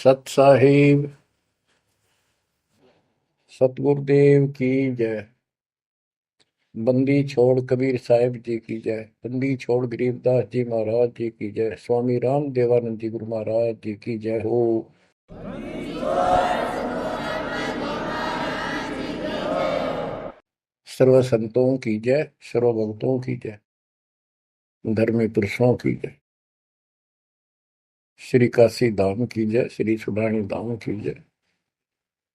सत साहिब सतगुरुदेव की जय। बंदी छोड़ कबीर साहिब जी की जय। बंदी छोड़ गरीबदास जी महाराज जी की जय। स्वामी राम देवानंद जी गुरु महाराज जी की जय हो। सर्व संतों की जय, सर्व भक्तों की जय, धर्मी पुरुषों की जय। श्री काशी धाम की जय, श्री सुडानी धाम की जय,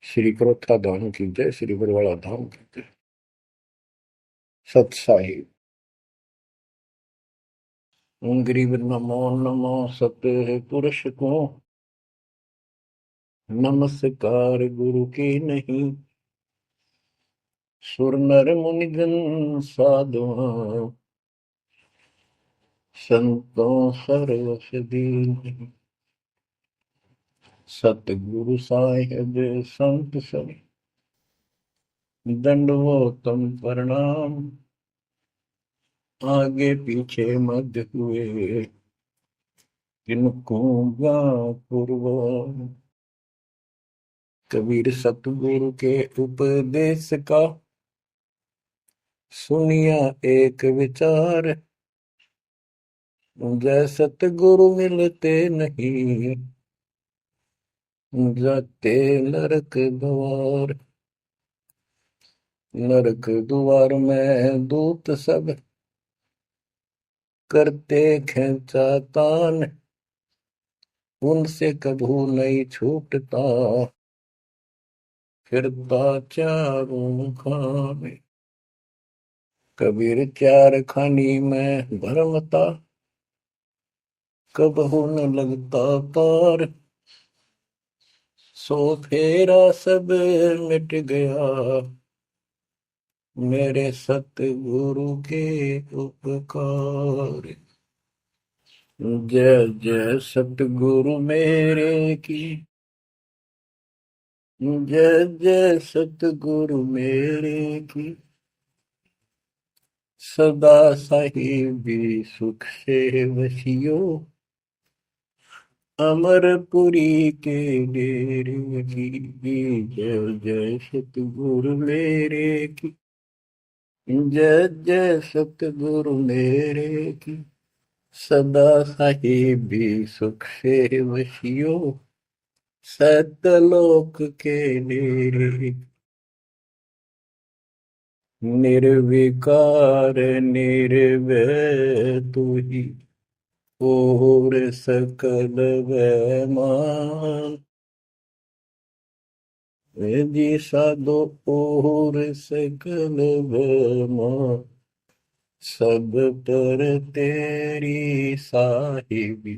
श्री क्रोथा धाम की जय, श्री बरवाड़ा धाम की जय। सत साहिब गरीब नमो नमो सत पुरुष को, नमस्कार गुरु की नहीं। सुर नर मुनिजन साधुआ, संतों सर्वस दीन। सतगुरु साहिब संत सब, दंडवतम प्रणाम। आगे पीछे मध्य हुए, किनको पूर्व। कबीर सतगुरु के उपदेश का, सुनिया एक विचार। जय सतगुरु मिलते नहीं, जाते नरक द्वार। नरक द्वार में दूत सब, करते खेचा तान। उनसे कभू नहीं छूटता, फिरता चारों खाने। कबीर चार खानी में भरमता, कबहू न लगता पार। सो फेरा सब मिट गया, मेरे सतगुरु के उपकार। जय जय सतगुरु मेरे की, जय जय सतगुरु मेरे की। सदा साहिबी सुख से वसियो, अमरपुरी के डेरे की। जय जय सतगुरु मेरे की, जय जय सतगुरु मेरे की। सदा साहिबी सुख से वसियो, सतलोक के डेरे। निर्विकार निर्भय तू ही, और सकल वैमान। जी साधो और सकल वैमान। सब पर तेरी साहिबी,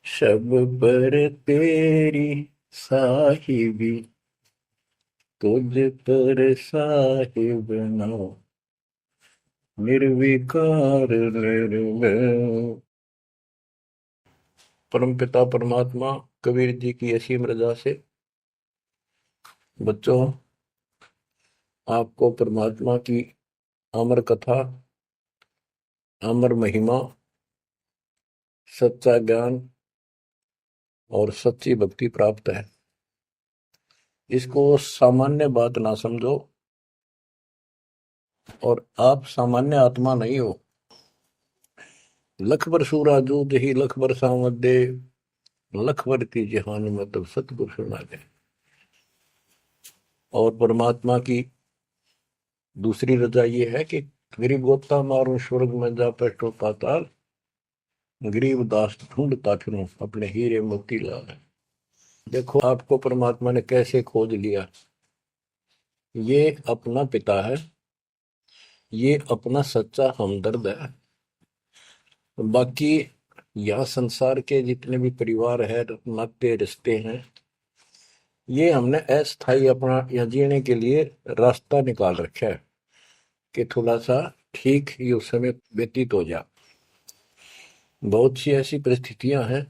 सब पर तेरी साहिबी। तुझ पर साहिब ना, निर्विकार निर्भय। परमपिता परमात्मा कबीर जी की असीम रजा से बच्चों, आपको परमात्मा की अमर कथा, अमर महिमा, सच्चा ज्ञान और सच्ची भक्ति प्राप्त है। इसको सामान्य बात ना समझो, और आप सामान्य आत्मा नहीं हो। लख बर सूरा जूझ ही लख बर सामत दे, लख बर की जहान में तब सतगुरु सुना दे। और परमात्मा की दूसरी रजा ये है कि गरीब गोप्ता मारू स्वर्ग में जा पैठो पाताल। गरीब दास ढूंढता फिरूं अपने हीरे मोती लाल। देखो आपको परमात्मा ने कैसे खोज लिया। ये अपना पिता है, ये अपना सच्चा हमदर्द है। बाकी यह संसार के जितने भी परिवार है, नाते रिश्ते हैं, ये हमने अस्थाई अपना यह जीने के लिए रास्ता निकाल रखा है कि थोड़ा सा ठीक ही उस समय व्यतीत हो जा। बहुत सी ऐसी परिस्थितियां हैं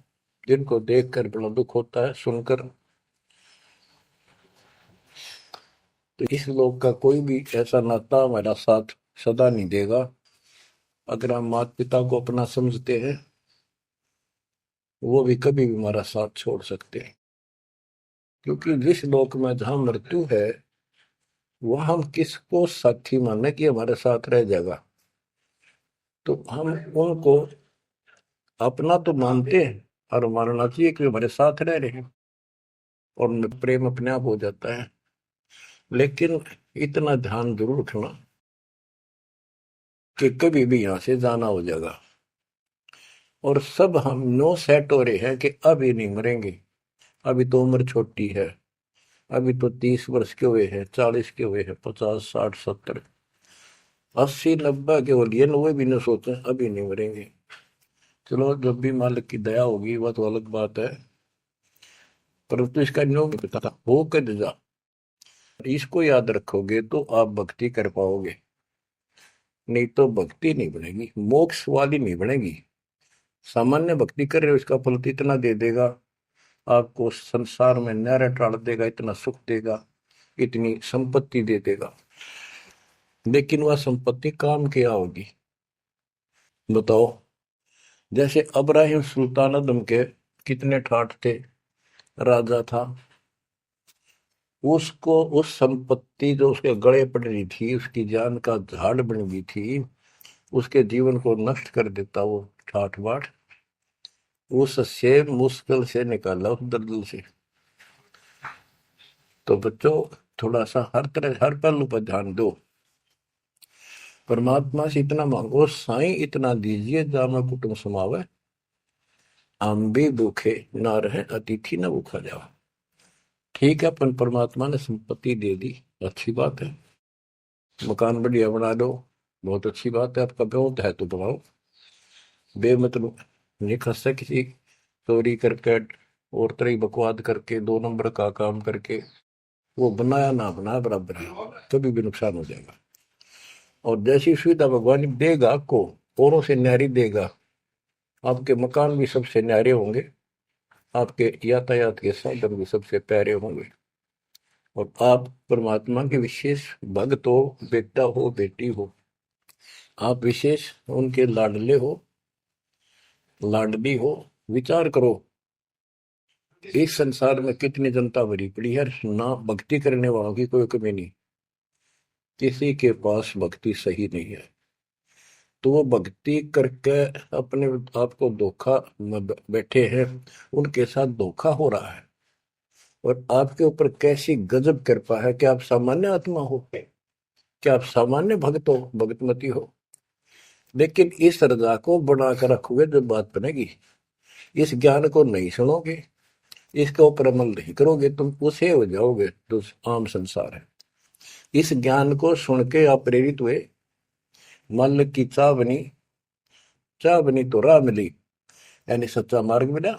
जिनको देखकर बड़ा दुख होता है सुनकर। तो इस लोक का कोई भी ऐसा नाता हमारा साथ सदा नहीं देगा। अगर हम माता पिता को अपना समझते हैं, वो भी कभी भी हमारा साथ छोड़ सकते हैं। क्योंकि जिस लोक में जहां मृत्यु है वह हम किसको साथी माने कि हमारे साथ रह जाएगा, तो हम उनको अपना तो मानते हैं और मानना चाहिए कि हमारे साथ रह रहे हैं और प्रेम अपने आप हो जाता है। लेकिन इतना ध्यान जरूर रखना कि कभी भी यहां से जाना हो जाएगा। और सब हम नो सेट हो रहे हैं कि अभी नहीं मरेंगे, अभी तो उम्र छोटी है, अभी तो 30 वर्ष के हुए हैं, 40 के हुए हैं, 50 60 70 80 90 के हो लिए, वो भी न सोचे अभी नहीं मरेंगे। चलो जब भी मालिक की दया होगी वह तो अलग बात है, परंतु इसका नियम नहीं पता था हो कर जा। इसको याद रखोगे तो आप भक्ति कर पाओगे, नहीं तो भक्ति नहीं बनेगी, मोक्ष वाली नहीं बनेगी। सामान्य भक्ति कर रहे हो इसका फल तो इतना दे देगा, आपको संसार में नहर टाल देगा, इतना सुख देगा, इतनी संपत्ति दे देगा, लेकिन वह संपत्ति काम क्या होगी बताओ। जैसे अब्राहिम सुल्तानदम के कितने ठाठ थे, राजा था, उसको उस संपत्ति जो उसके गले पड़ रही थी, उसकी जान का झाड़ बन गई थी, उसके जीवन को नष्ट कर देता वो ठाठ बाट, उससे मुश्किल से निकाला उस दलदल से। तो बच्चों थोड़ा सा हर तरह हर पहलू पर ध्यान दो, परमात्मा से इतना मांगो, साईं इतना दीजिए जामा कुटुंब समावे, हम भी भूखे ना रहे अतिथि न भूखा जावा। ठीक है, अपन परमात्मा ने संपत्ति दे दी, अच्छी बात है, मकान बढ़िया बना दो, बहुत अच्छी बात है, आपका बहुत है तो बनाओ, बेमतलब नहीं खस किसी चोरी करके और तरह बकवाद करके 2 नंबर का काम करके, वो बनाया ना बनाया बराबर है, कभी भी नुकसान हो जाएगा। और जैसी सुविधा भगवान देगा आपको, औरों से न्यारी देगा, आपके मकान भी सबसे न्यारे होंगे, आपके यातायात के साधन भी सबसे प्यारे होंगे, और आप परमात्मा के विशेष भक्त हो, बेटा हो बेटी हो, आप विशेष उनके लाडले हो, लाडली हो। विचार करो इस संसार में कितनी जनता भरी पड़ी है, ना भक्ति करने वालों की कोई कमी नहीं, किसी के पास भक्ति सही नहीं है, तो वो भक्ति करके अपने आप को धोखा में बैठे हैं, उनके साथ धोखा हो रहा है। और आपके ऊपर कैसी गजब कृपा है कि आप सामान्य आत्मा हो, क्या आप सामान्य भक्त हो, भगतमती हो, लेकिन इस रजा को बनाकर रखोगे जब बात बनेगी, इस ज्ञान को नहीं सुनोगे, इसके ऊपर अमल नहीं करोगे, तुम उसे हो जाओगे जो आम संसार है। इस ज्ञान को सुन के आप प्रेरित हुए, मन की चाह बनी तो राह मिली, यानी सच्चा मार्ग मिला।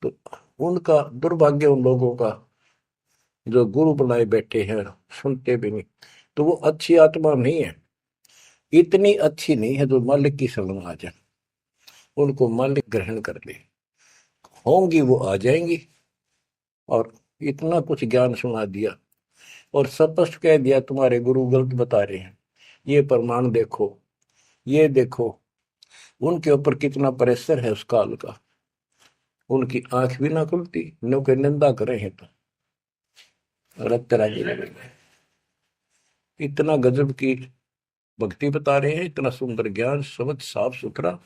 तो उनका दुर्भाग्य उन लोगों का जो गुरु बनाए बैठे हैं, सुनते भी नहीं, तो वो अच्छी आत्मा नहीं है, इतनी अच्छी नहीं है जो मालिक की शरण आ जाए, उनको मालिक ग्रहण कर ले, होंगी वो आ जाएंगी। और इतना कुछ ज्ञान सुना दिया और स्पष्ट कह दिया तुम्हारे गुरु गलत बता रहे हैं, ये प्रमाण देखो, ये देखो, उनके ऊपर कितना प्रेशर है उस काल का, उनकी आंख भी ना खुलती, नो के निंदा करे हैं तो रक्त राजी लगेगा। इतना गजब की भक्ति बता रहे हैं, इतना सुंदर ज्ञान समझ साफ सुथरा,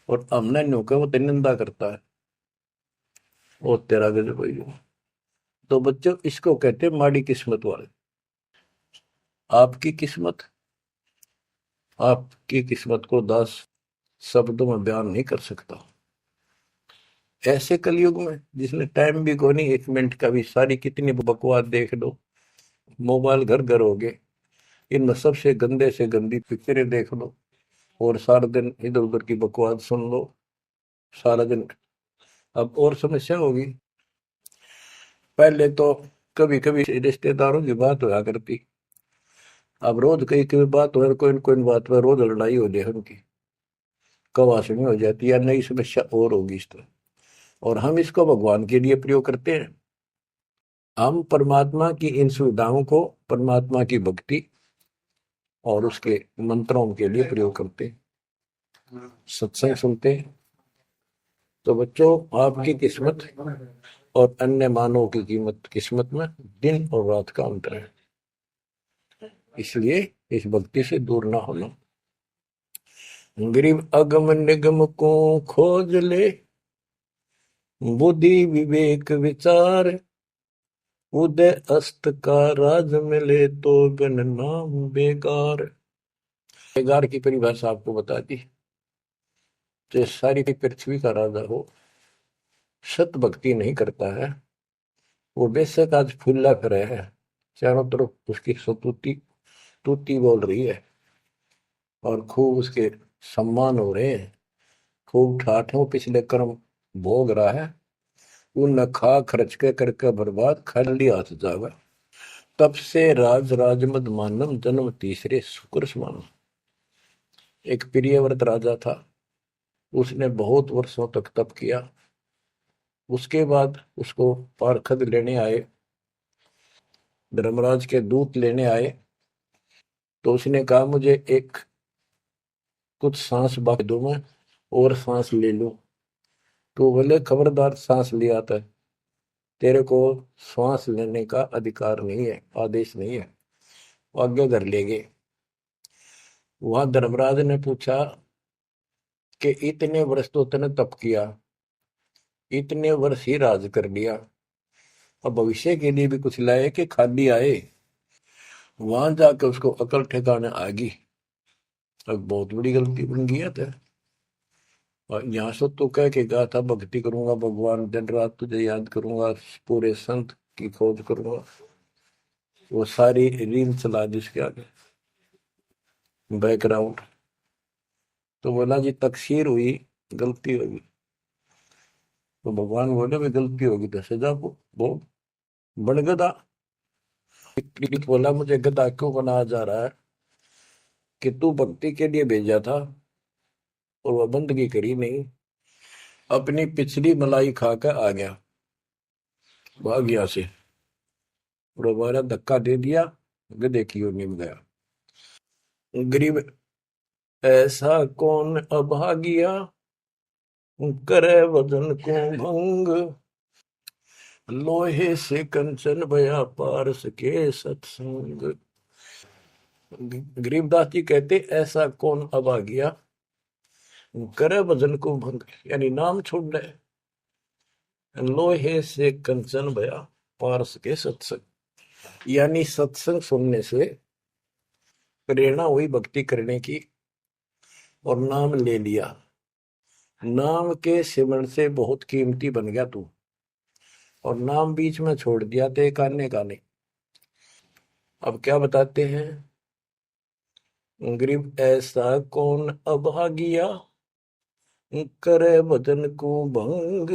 और हमने न्यू का वो निंदा करता है, वो तेरा गजब है। तो बच्चों इसको कहते हैं माड़ी किस्मत वाले। आपकी किस्मत, आपकी किस्मत को 10 शब्दों में बयान नहीं कर सकता। ऐसे कलयुग में जिसने टाइम भी को नहीं, 1 मिनट का भी, सारी कितनी बकवास देख लो, मोबाइल घर घर हो गए, इनमें सबसे गंदे से गंदी पिक्चरें देख लो, और सारा दिन इधर उधर की बकवास सुन लो सारा दिन। अब और समस्या होगी, पहले तो कभी कभी रिश्तेदारों की बात होया करती, अब रोज कई कई बात हो, कोई न कोई बात पर रोज लड़ाई हो जाए उनकी, कवासनी हो जाती है, नई समस्या और होगी इस तरह। और हम इसको भगवान के लिए प्रयोग करते हैं, हम परमात्मा की इन सुविधाओं को परमात्मा की भक्ति और उसके मंत्रों के लिए प्रयोग करते हैं, सत्संग सुनते हैं। तो बच्चों आपकी किस्मत और अन्य मानव की कीमत किस्मत में दिन और रात का अंतर है, इसलिए इस भक्ति से दूर ना होना। गरीब अगम निगम को खोज ले, बुद्धि विवेक विचार, उदय अस्त का राज मिले तो बिन नाम बेगार। बेगार की परिभाषा आपको बता दी। तो सारी पृथ्वी का राजा हो, सत भक्ति नहीं करता है, वो बेशक आज फूला फिरे है, चारों तरफ उसकी स्तुति तूती बोल रही है और खूब उसके सम्मान हो रहे हैं, खूब ठाठों पिछले कर्म भोग रहा है, वो न खा खर्च के करके बर्बाद, खाली हाथ जावा। तब से राज राजमद मानम, जन्म तीसरे शुक्र समान। एक प्रियव्रत राजा था, उसने बहुत वर्षों तक तप किया। उसके बाद उसको पार्षद लेने आए, धर्मराज के दूत लेने आए, तो उसने कहा मुझे एक कुछ सांस बाकी दो, मैं और सांस ले लूं। तो बोले खबरदार, सांस लिया था, तेरे को सांस लेने का अधिकार नहीं है, आदेश नहीं है, आज्ञा कर लेंगे। वहां धर्मराज ने पूछा कि इतने वर्ष तो तूने तप किया, इतने वर्ष ही राज कर लिया, अब भविष्य के लिए भी कुछ लाए कि खाली आए। वहां जाकर उसको अकल ठिकाने आ गई, अब बहुत बड़ी गलती बन गई है। तो और यहाँ से तो कह के गया था भक्ति करूंगा भगवान, दिन रात तुझे याद करूंगा, पूरे संत की खोज करूंगा, वो सारी रील चला दी उसके आगे बैकग्राउंड। तो बोला जी तकसीर हुई, गलती होगी। तो भगवान बोले भाई गलती होगी तो सजा वो बन गधा। बोला मुझे गधा क्यों बनाया जा रहा है, कि तू भक्ति के लिए भेजा था और वह बंदगी करी नहीं, अपनी पिछली मलाई खाकर आ गया, भाग गया से, और हमारा धक्का दे दिया, गधे की ओर निम गया। गरीब ऐसा कौन अभागिया, करे वजन को भंग, लोहे से कंचन भया पारस के सत्संग। गरीबदास जी कहते ऐसा कौन अभागिया, करे वजन को भंग, यानी नाम छोड़ दे, लोहे से कंचन भया पारस के सत्संग, यानी सत्संग सुनने से प्रेरणा हुई भक्ति करने की और नाम ले लिया। नाम के सिमरण से बहुत कीमती बन गया तू, और नाम बीच में छोड़ दिया तो एक आने का नहीं। अब क्या बताते हैं, गरीब ऐसा कौन अभागिया, करे भजन को भंग,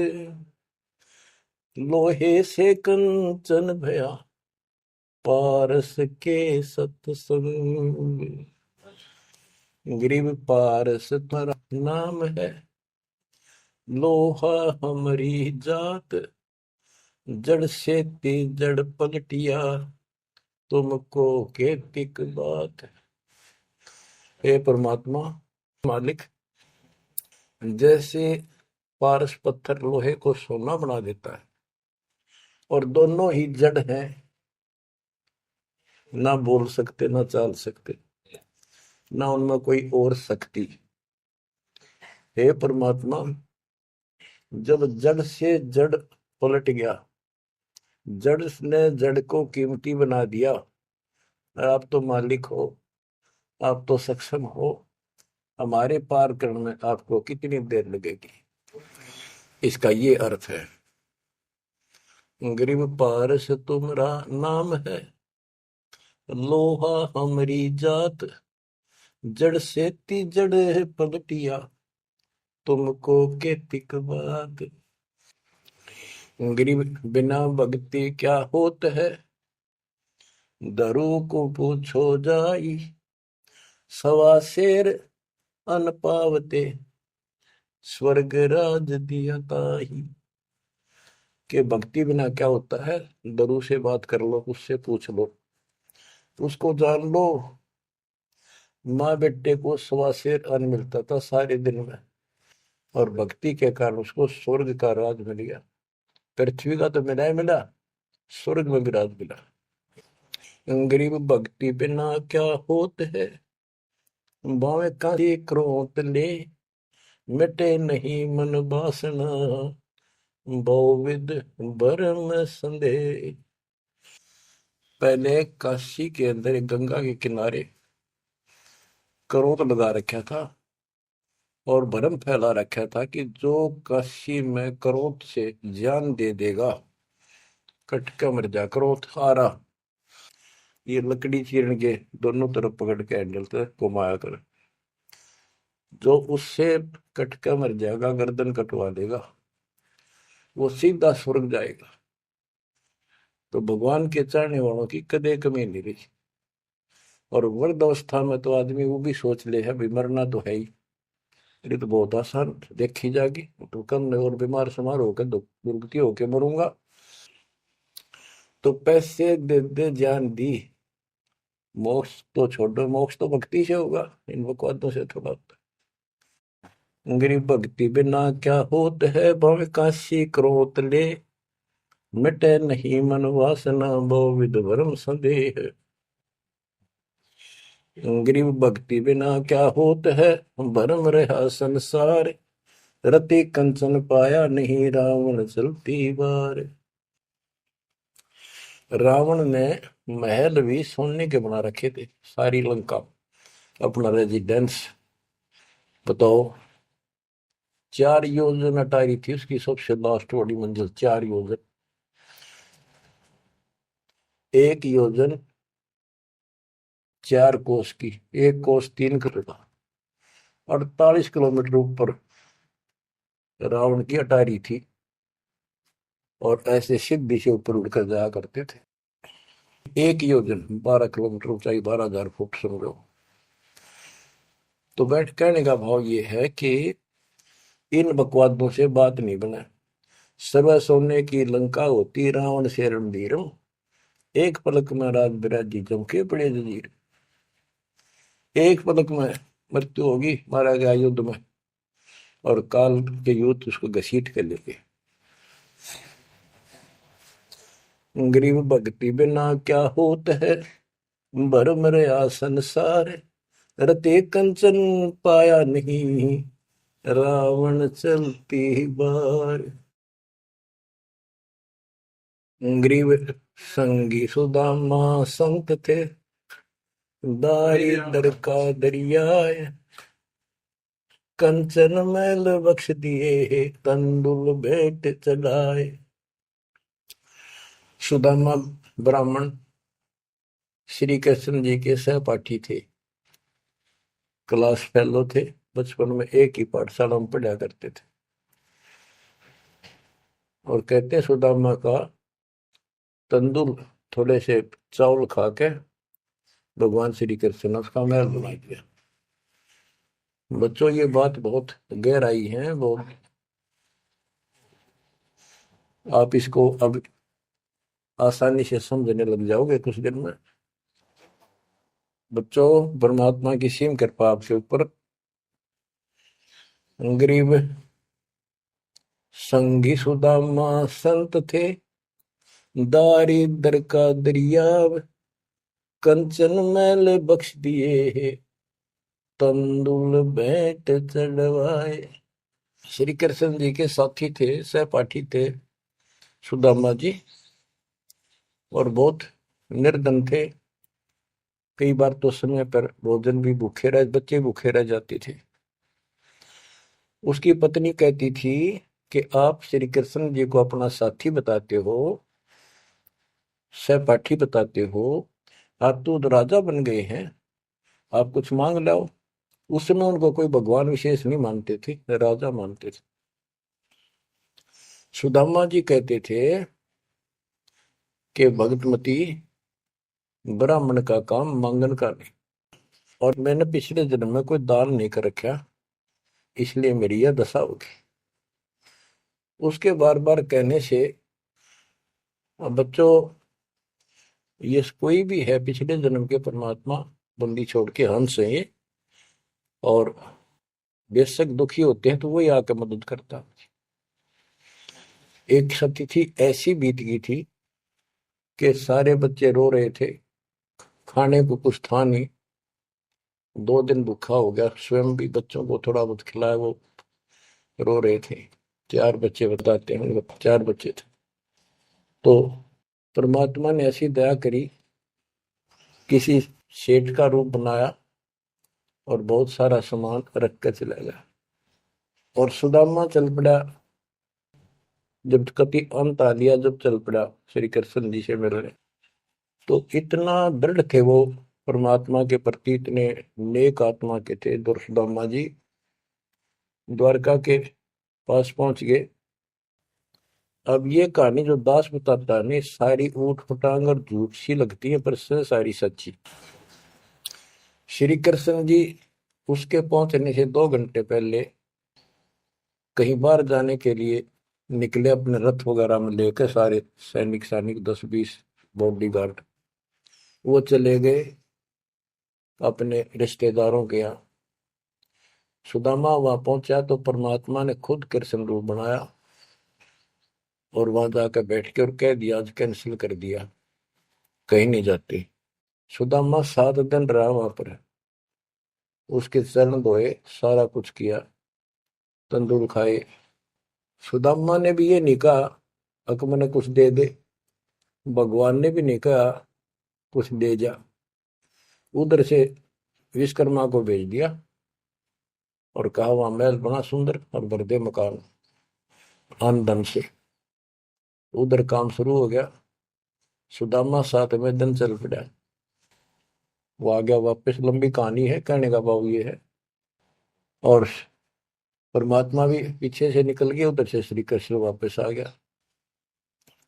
लोहे से कंचन भया पारस के सत्संग। गरीब पारस तुम्हारा नाम है, लोहा हमारी जात, जड़ से ती जड़ पलटिया, तुमको केतिक बात। हे परमात्मा मालिक, जैसे पारस पत्थर लोहे को सोना बना देता है, और दोनों ही जड़ हैं, ना बोल सकते ना चाल सकते, ना उनमें कोई और शक्ति। हे परमात्मा, जब जड़ से जड़ पलट गया, जड़ ने जड़ को कीमती बना दिया, आप तो मालिक हो, आप तो सक्षम हो, हमारे पार करने में आपको कितनी देर लगेगी। इसका ये अर्थ है, गरीब पारस तुम्हारा नाम है, लोहा हमारी जात, जड़ से ती जड़ पलटिया, तुमको केतिक बात। गरीब बिना भक्ति क्या होत है, दरू को पूछो जाई, सवा शेर अन पावते, स्वर्ग राज दिया ताही। के भक्ति बिना क्या होता है, दरू से बात कर लो, उससे पूछ लो, उसको जान लो। माँ बेटे को सवा शेर अन्न मिलता था सारे दिन में, और भक्ति के कारण उसको स्वर्ग का राज मिल गया। पृथ्वी का तो मिला ही मिला, स्वर्ग में भी राज मिला। गरीब भक्ति बिना क्या होत है, भावे कांसी क्रोत ले, मिटे नहीं मन वासना, बहुविध भरम संदेह। पहले काशी के अंदर एक गंगा के किनारे करोत लगा रखा था और भरम फैला रखा था कि जो काशी में करोत से जान दे देगा कटका मर जा। करोत आ रहा, ये लकड़ी चीरन के दोनों तरफ पकड़ के हैंडल से घुमाया कर, जो उससे कटका मर जाएगा, गर्दन कटवा देगा, वो सीधा स्वर्ग जाएगा। तो भगवान के चाहने वालों की कदे कमी नहीं रही। और वृद्ध अवस्था में तो आदमी वो भी सोच ले है, भी मरना तो है ही, ये तो बहुत आसान देखी जाएगी, तो कम और बीमार समार होकर दुर्गति होके मरूंगा। तो पैसे दे दे जान दी, मोक्ष तो छोड़ो, मोक्ष तो भक्ति से होगा, इन बकवादों से थोड़ा होता है। गरीब भक्ति बिना क्या होत है, भव काशी क्रोत ले, मिटे नहीं मन वासना, बहुविध भरम संदेह। गरीब भक्ति बिना क्या होत है, भरम रहा संसार, रति कंचन पाया नहीं, रावण चलती बार। रावण ने महल भी सोने के बना रखे थे, सारी लंका अपना रेजिडेंस। बताओ, 4 योजन अटारी थी उसकी सबसे लास्ट वाली मंजिल, 4 योजन। 1 योजन 4 कोस की, 1 कोस 3 किलोमीटर, 48 किलोमीटर ऊपर रावण की अटारी थी। और ऐसे सीधी से ऊपर उड़कर जाया करते थे। 1 योजन 12 किलोमीटर ऊंचाई, 12,000 फुट समझो। तो बैठ कहने का भाव ये है कि इन बकवादों से बात नहीं बना। सर्व सोने की लंका होती, रावण से रणधीरम, एक पलक में राज बिराजी चमके पड़े जजीर। एक पलक में मृत्यु होगी, मारा गया युद्ध में, और काल के युद्ध उसको घसीट कर लेके। गरीब भक्ति बिना क्या होत है, भरम रहा संसार, रते कंचन पाया नहीं, रावण चलती बार। गरीब संगी सुदामा संत थे, दारिद्र का दरिया, कंचन मैल बख्श दिए, तंदुल भेंट चढ़ाए। सुदामा ब्राह्मण श्री कृष्ण जी के सहपाठी थे, क्लास फेलो थे, बचपन में एक ही पाठशाला में पढ़ा करते थे। और कहते हैं सुदामा का तंदुल थोड़े से चावल खा के भगवान श्री कृष्ण ने उसका महल बना दिया। बच्चों, ये बात बहुत गहराई है, बहुत आप इसको अब आसानी से समझने लग जाओगे कुछ दिन में। बच्चों, परमात्मा की सीम कृपा आपके ऊपर। गरीब संगी सुदामा संत थे, दारिद्र का दरिया, कंचन मैल बख्श दिए, तंदुल भेंट चढ़वाए। श्री कृष्ण जी के साथी थे, सहपाठी थे सुदामा जी, और बहुत निर्धन थे। कई बार तो समय पर भोजन भी भूखे रह, बच्चे भूखे रह जाते थे। उसकी पत्नी कहती थी कि आप श्री कृष्ण जी को अपना साथी बताते हो, सहपाठी बताते हो, आप तो राजा बन गए हैं, आप कुछ मांग लाओ। उस समय उनको कोई भगवान विशेष नहीं मानते थे, राजा मानते थे। सुदामा जी कहते थे कि भगतमती, ब्राह्मण का काम मांगन का नहीं, और मैंने पिछले जन्म में कोई दान नहीं कर रखा, इसलिए मेरी यह दशा होगी। उसके बार बार कहने से बच्चों, ये कोई भी है पिछले जन्म के परमात्मा बंदी छोड़ के हंस है ये, और बेशक दुखी होते हैं तो वही आकर मदद करता। एक सतिथि ऐसी बीत गई थी कि सारे बच्चे रो रहे थे, खाने को कुछ था नहीं, 2 दिन भूखा हो गया, स्वयं भी बच्चों को थोड़ा बहुत खिलाया, वो रो रहे थे। 4 बच्चे बताते हैं, उनके 4 बच्चे थे। तो परमात्मा ने ऐसी दया करी, किसी सेठ का रूप बनाया और बहुत सारा सामान रख कर चला गया। और सुदामा चल पड़ा, जब कति अंत आ लिया, जब चल पड़ा श्री कृष्ण जी से मिलने, तो इतना दृढ़ थे वो परमात्मा के प्रति, इतने नेक आत्मा के थे। सुदामा जी द्वारका के पास पहुंच गए। अब ये कहानी जो दास बताता है ना, सारी ऊट पटांग और झूठ सी लगती है, पर सारी सच्ची। श्री कृष्ण जी उसके पहुंचने से 2 घंटे पहले कहीं बाहर जाने के लिए निकले, अपने रथ वगैरह में लेकर सारे सैनिक सैनिक 10-20 बॉडी गार्ड। वो चले गए अपने रिश्तेदारों के यहाँ। सुदामा वहां पहुंचा तो परमात्मा ने खुद कृष्ण रूप बनाया और वहां जाकर बैठ के और कह दिया, आज कैंसिल कर दिया, कहीं नहीं जाते। सुदामा 7 दिन रहा वहां पर, उसके चरण धोए, सारा कुछ किया, तंदूर खाए। सुदामा ने भी ये नहीं कहा अक मैंने कुछ दे दे, भगवान ने भी नहीं कहा कुछ दे जा। उधर से विश्वकर्मा को भेज दिया और कहा वहां महल बना सुंदर और भर दे मकान आमदन से। उधर काम शुरू हो गया। सुदामा 7वें दिन चल पड़ा, वो आ गया वापस। लंबी कहानी है, कहने का भाव ये है। और परमात्मा भी पीछे से निकल गया, उधर से श्री कृष्ण वापस आ गया।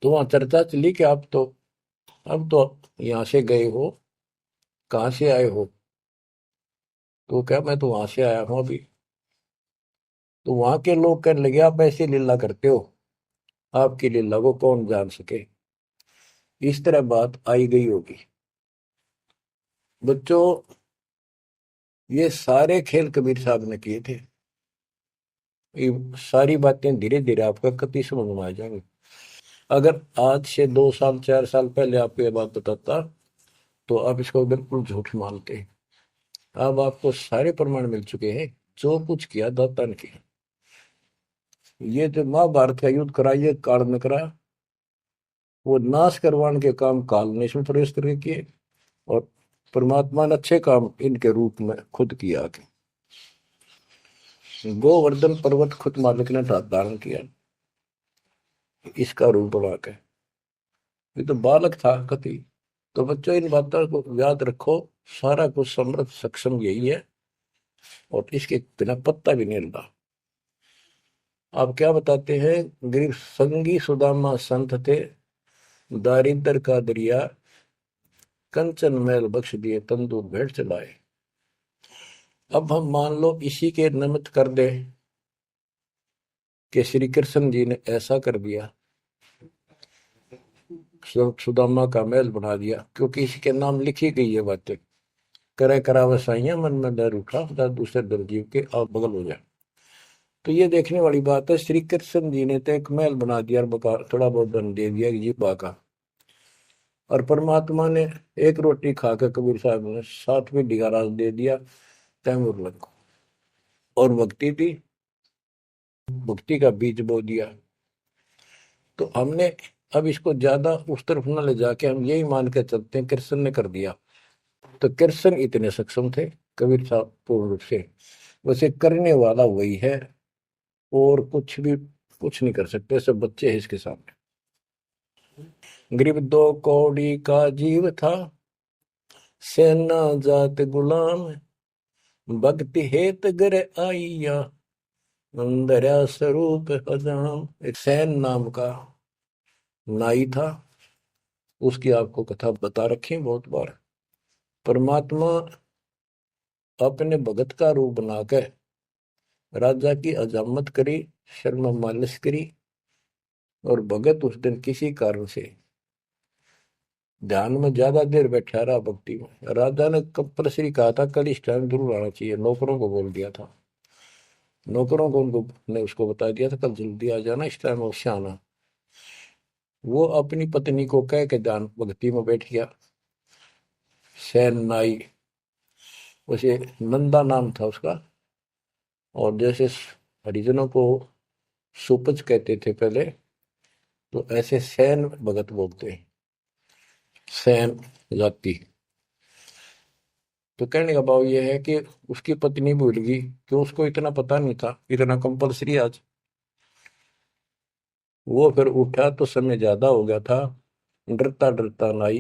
तो वहां चर्चा चली कि आप तो अब तो यहाँ से गए हो, कहाँ से आए हो? तो क्या, मैं तो वहां से आया हूं अभी। तो वहां के लोग कहने लगे, आप ऐसी लीला करते हो, आपकी लीला को कौन जान सके। इस तरह बात आई गई होगी। बच्चों, ये सारे खेल कबीर साहब ने किए थे। ये सारी बातें धीरे धीरे आपका कति समझ में आ जाएंगी। अगर आज से 2 साल 4 साल पहले आपको ये बात बताता तो आप इसको बिल्कुल झूठ मानते। अब आपको सारे प्रमाण मिल चुके हैं, जो कुछ किया दाता ने किया। ये जो महाभारत का युद्ध करा, ये काल ने करा, वो नाश करवाने के काम काल ने इसमें प्रवेश करके किए, और परमात्मा ने अच्छे काम इनके रूप में खुद किया। गोवर्धन पर्वत खुद मालिक ने धारण किया इसका रूप बना के। ये तो बालक था कति। तो बच्चों, इन बातों को याद रखो, सारा कुछ समर्थ सक्षम यही है, और इसके बिना पत्ता भी नहीं हिलता। आप क्या बताते हैं, गरीब संगी सुदामा संत थे, दारिद्र का दरिया कंचन मैल बख्श दिए, तंदूर भेंट चलाए। अब हम मान लो इसी के निमित्त कर दे कि श्री कृष्ण जी ने ऐसा कर दिया, सुदामा का महल बना दिया, क्योंकि इसके नाम लिखी गई है बातें। करे करा वसाइया मन में डर उठा, दूसरे दरजीव के आप बगल हो जाए। तो ये देखने वाली बात है। श्री कृष्ण जी ने तो एक महल बना दिया और थोड़ा बहुत धन दे दिया जी बाका, और परमात्मा ने एक रोटी खाकर कबीर साहब ने 7वीं राज दे दिया तैमूर लग को, और भक्ति थी, भक्ति का बीज बो दिया। तो हमने अब इसको ज्यादा उस तरफ न ले जाके हम यही मान के चलते हैं कृष्ण ने कर दिया। तो कृष्ण इतने सक्षम थे कबीर साहब पूर्ण रूप से, वैसे करने वाला वही है, और कुछ नहीं कर सकते, सब बच्चे हैं इसके सामने। गरीब 2 कौड़ी का जीव था, सेना जात गुलाम, भक्ति हेत गर आइया, अंदर स्वरूप हजाम। एक सैन नाम का नाई था, उसकी आपको कथा बता रखी बहुत बार। परमात्मा अपने भगत का रूप बनाकर राजा की अजामत करी, शर्मा मालिश करी, और भगत उस दिन किसी कारण से ध्यान में ज्यादा देर बैठा रहा, भक्ति में। राजा ने कंपल्सरी कहा था कल इस टाइम जरूर आना चाहिए, नौकरों को बोल दिया था। नौकरों को उनको ने उसको बता दिया था कल जल्दी आ जाना, इस टाइम अवश्य आना। वो अपनी पत्नी को कह के ध्यान भक्ति में बैठ गया। सैन नाई, उसे नंदा नाम था उसका। और जैसे हरिजनों को सुपच कहते थे पहले, तो ऐसे सैन भगत बोलते हैं, सैन जाति। तो कहने का भाव ये है कि उसकी पत्नी भूल गई कि उसको इतना पता नहीं था, इतना कंपलसरी आज। वो फिर उठा तो समय ज्यादा हो गया था, डरता डरता नाई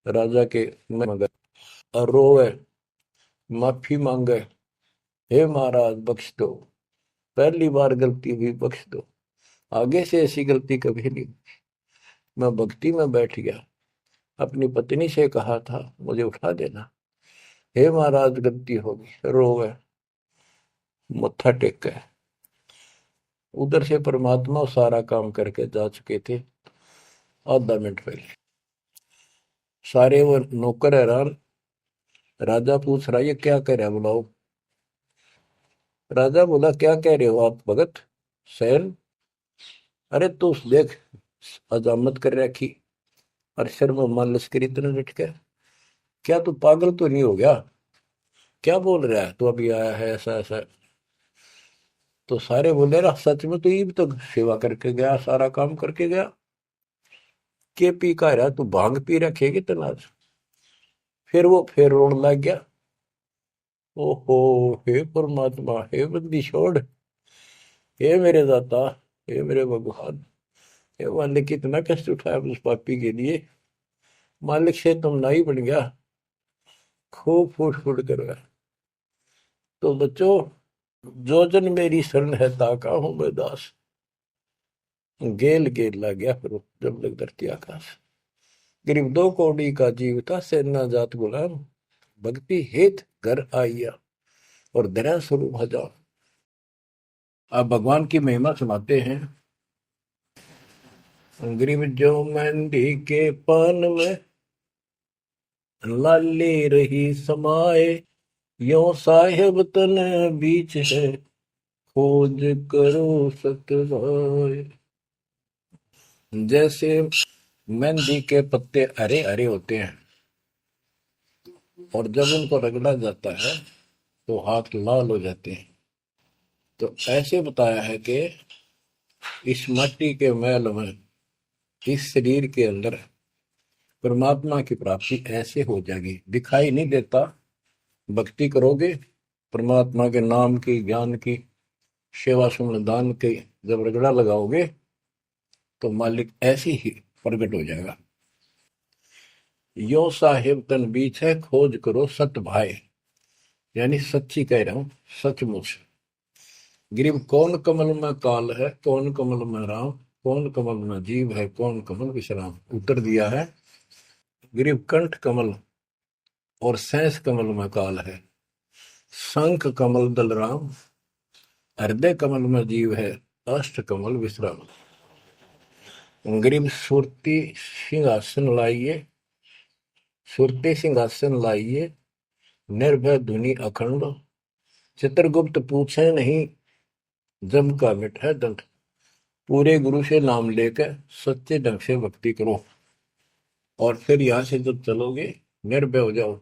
राजा के मगर और रोवे, माफी मांगे, हे महाराज बख्श दो, पहली बार गलती हुई, बख्श दो, आगे से ऐसी गलती कभी नहीं। मैं भक्ति में बैठ गया, अपनी पत्नी से कहा था मुझे उठा देना, हे महाराज गलती होगी, रोवे, मत्था टेक। उधर से परमात्मा सारा काम करके जा चुके थे आधा मिनट पहले। सारे वो नौकर हैरान। राजा पूछ रहा, ये क्या कह रहा है, बुलाओ। राजा बोला, क्या कह रहे हो आप भगत सैन? अरे तू देख, अजामत कर रखी और सिर में मान लश्करी इतने लटके, क्या तू पागल तो नहीं हो गया? क्या बोल रहा है तू, अभी आया है ऐसा ऐसा? तो सारे बोले, रहा सच में तो ये भी तो सेवा करके गया, सारा काम करके गया, के पी का रहा तू, भांग पी रखेगी तनाज। फिर वो फिर रोने लग गया, ओहो, हे परमात्मा, हे बंदी छोड़, हे मेरे दाता, हे मेरे भगवान, हे मालिक, कितना कष्ट उठाया उस पापी के लिए, मालिक से तुम नहीं बन गया, खूब फूट फूट कर रहा। तो बच्चों, जो जन मेरी शरण है ताका हूं मैं दास। गेल गेल लग गया फिर वो, जब लग धरती आकाश। गरीब दो कौड़ी का जीव था, सेना जात गुलाम, भक्ति हेत घर आइया और दया स्वरूप हजार। आप भगवान की महिमा सुनाते हैं। गरीब जो मेहंदी के पान में लाली रही समाए, यो साहेब तन बीच है, खोज करो सतवाए। जैसे मेहंदी के पत्ते हरे हरे होते हैं और जब उनको रगड़ा जाता है तो हाथ लाल हो जाते हैं, तो ऐसे बताया है कि इस मट्टी के मैल में, इस शरीर के अंदर परमात्मा की प्राप्ति ऐसे हो जाएगी, दिखाई नहीं देता। भक्ति करोगे, परमात्मा के नाम की, ज्ञान की, सेवा सुमन दान के जब रगड़ा लगाओगे तो मालिक ऐसे ही प्रकट हो जाएगा। यो साहिब तन बीच है, खोज करो सत भाई, यानी सच्ची कह रहा हूं, सचमुच। गिरिव कौन कमल में काल है, कौन कमल में राम, कौन कमल में जीव है, कौन कमल विश्राम। उत्तर दिया है, गिरिव कंठ कमल और सैंस कमल में काल है, शंख कमल दल राम, हृदय कमल में जीव है, अष्ट कमल विश्राम। गिरिव सुरती सिंहासन लाइए, सुरती सिंहासन लाइए, निर्भय धुनि अखंड, चित्रगुप्त पूछे नहीं, जम का मिट है दंड। पूरे गुरु से नाम लेकर सच्चे ढंग से भक्ति करो, और फिर यहां से जब चलोगे निर्भय हो जाओ।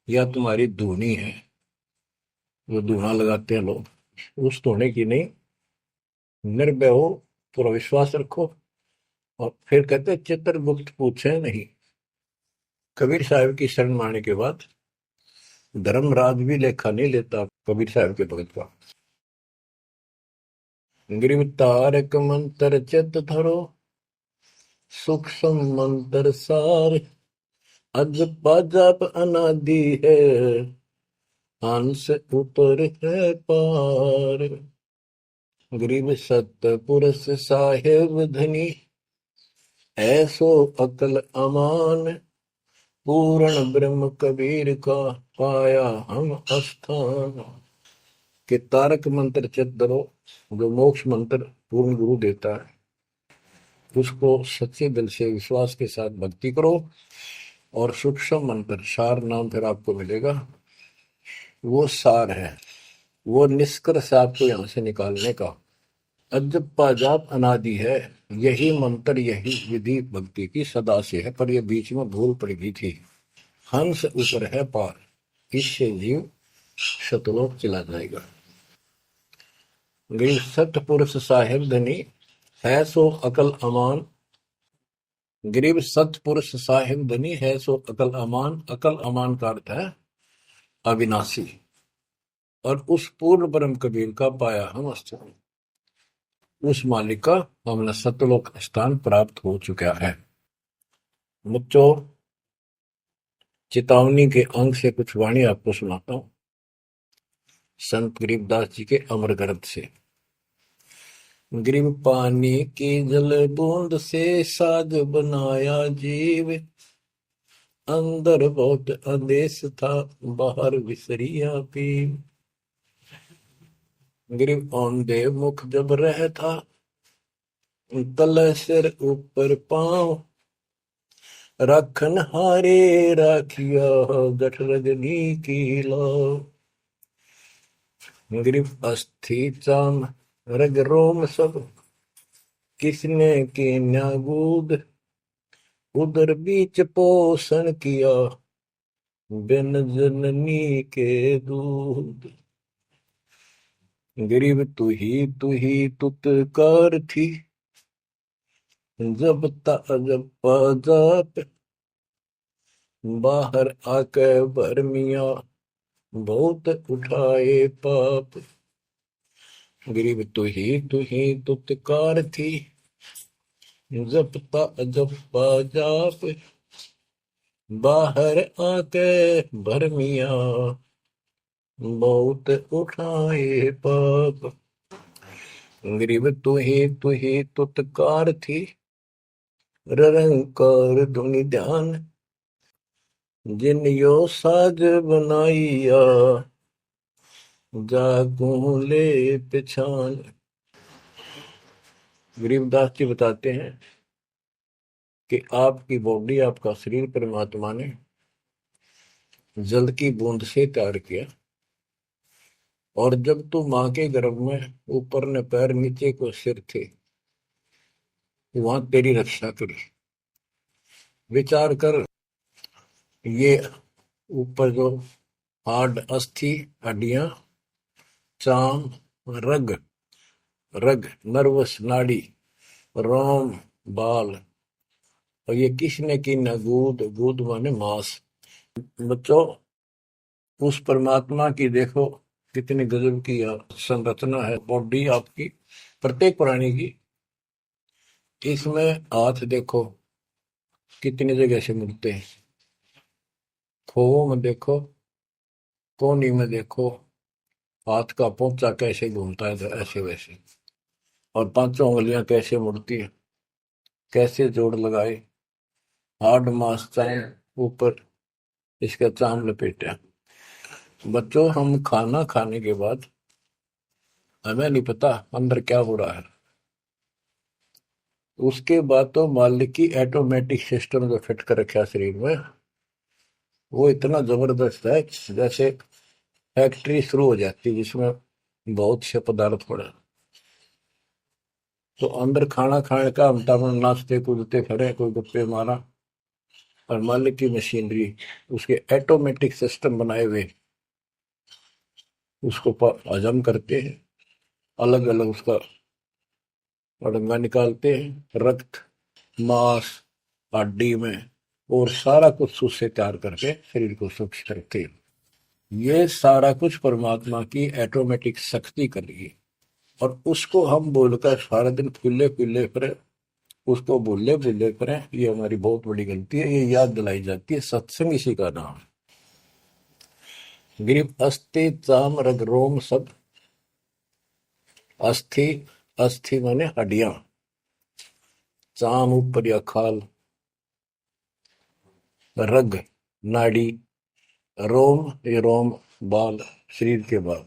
या तुम्हारी धुनी है, वो धुना लगाते हैं लोग, उस धुने की नहीं, निर्भय हो, पूरा विश्वास रखो। और फिर कहते हैं, चित्रगुप्त पूछे नहीं। कबीर साहब की शरण माने के बाद धर्मराज भी लेखा नहीं लेता कबीर साहब के भगत का। गिरिव तारक मंत्र चित धरो, सूक्ष्म मंत्र सार, अज पाजप अनादि है, हंस ऊपर है पार। गरीब सत्य पुरुष साहेब धनी, ऐसो अकल अमान, पूर्ण ब्रह्म कबीर का पाया हम स्थान। कि तारक मंत्र चित धरो, जो मोक्ष मंत्र पूर्ण गुरु देता है, उसको सच्चे दिल से विश्वास के साथ भक्ति करो। और सूक्ष्म मंत्र, सार नाम फिर आपको मिलेगा, वो सार है, वो निष्कर्ष आपको यहां से निकालने का। अजप्पा जाप अनादि है, यही मंत्र यही विधि भक्ति की सदा से है, पर ये बीच में भूल पड़ गई थी। हंस ऊपर है पार, इससे जीव शतलोक चला जाएगा। गई सतपुरुष साहेब धनी, है सो अकल अमान। गरीब सतपुरुष साहिब धनी, है सो अकल अमान। अकल अमान का अर्थ है अविनाशी। और उस पूर्ण ब्रह्म कबीर का पाया हम स्थान, उस मालिक का हमने सतलोक स्थान प्राप्त हो चुका है। बच्चों, चेतावनी के अंक से कुछ वाणी आपको सुनाता हूं संत गरीबदास जी के अमर ग्रंथ से। गरीब पानी की जल बूंद से साज बनाया जीव, अंदर बहुत आदेश था, बाहर विसरिया पीव। गरीब औंधे मुख जब रह था, तल सिर ऊपर पांव, राखन हारे राखिया, जठ रजनी की लाव। गरीब अस्थि चाम रग रोम सब, किसने की न्यागूद, उदर बीच पोषण किया, बिन जननी के दूध। गरीब तू ही तुतकार थी, जब जब जाप, बाहर आके भरमिया, बहुत उठाए पाप। गरीब तू ही तुतकार थी, जपता जपा जाप, बाहर आके भरमिया, बहुत उठाए पाप। गरीब तू ही तुतकार थी, रंकार धुनि ध्यान, जिन यो साज बनाइया, जागू ले पिछान। गरीबदास जी बताते हैं कि आपकी बॉडी, आपका शरीर परमात्मा ने जल की बूंद से तैयार किया, और जब तू मां के गर्भ में ऊपर ने पैर नीचे को सिर थे, वहां तेरी रक्षा करी। विचार कर, ये ऊपर जो हार्ड अस्थि हड्डियां, चाम रग, रग नर्वस नाड़ी, रोम बाल, और ये किसने की न गूद, गूद माने मांस। बच्चों, उस परमात्मा की देखो कितनी गजब की संरचना है बॉडी आपकी, प्रत्येक प्राणी की। इसमें हाथ देखो कितनी जगह से मिलते हैं, खोवों में देखो, कोहनी में देखो, हाथ का पोंचा कैसे घूमता है, तो ऐसे वैसे। और पांचों उंगलियां कैसे मुड़ती है, कैसे जोड़ लगाए, हार्ड मास चाम ऊपर, इसका चाम लपेटा। बच्चों, हम खाना खाने के बाद हमें नहीं पता अंदर क्या हो रहा है। उसके बाद तो मालिक की ऑटोमेटिक सिस्टम जो फिट कर रखा शरीर में, वो इतना जबरदस्त है, जैसे फैक्ट्री शुरू हो जाती है जिसमें बहुत से पदार्थ पड़े। तो अंदर खाना खाने का हम नाचते कूदते खड़े, कोई गप्पे मारा, और मालिक की मशीनरी उसके ऑटोमेटिक सिस्टम बनाए हुए उसको हजम करते हैं, अलग अलग उसका अड़ंगा निकालते हैं, रक्त मांस हड्डी में, और सारा कुछ उससे तैयार करके शरीर को सुरक्षित रखते हैं। ये सारा कुछ परमात्मा की ऑटोमेटिक शक्ति कर रही है, और उसको हम बोलकर सारा दिन फूले फूले फिरे, उसको भूले भूले करें, ये हमारी बहुत बड़ी गलती है। ये याद दिलाई जाती है, सत्संग इसी का नाम है। गिरीब अस्थि चाम रग रोम सब, अस्थि, अस्थि माने हड्डियां, चाम ऊपर या खाल, रग नाड़ी, रोम ये रोम बाल, शरीर के बाल।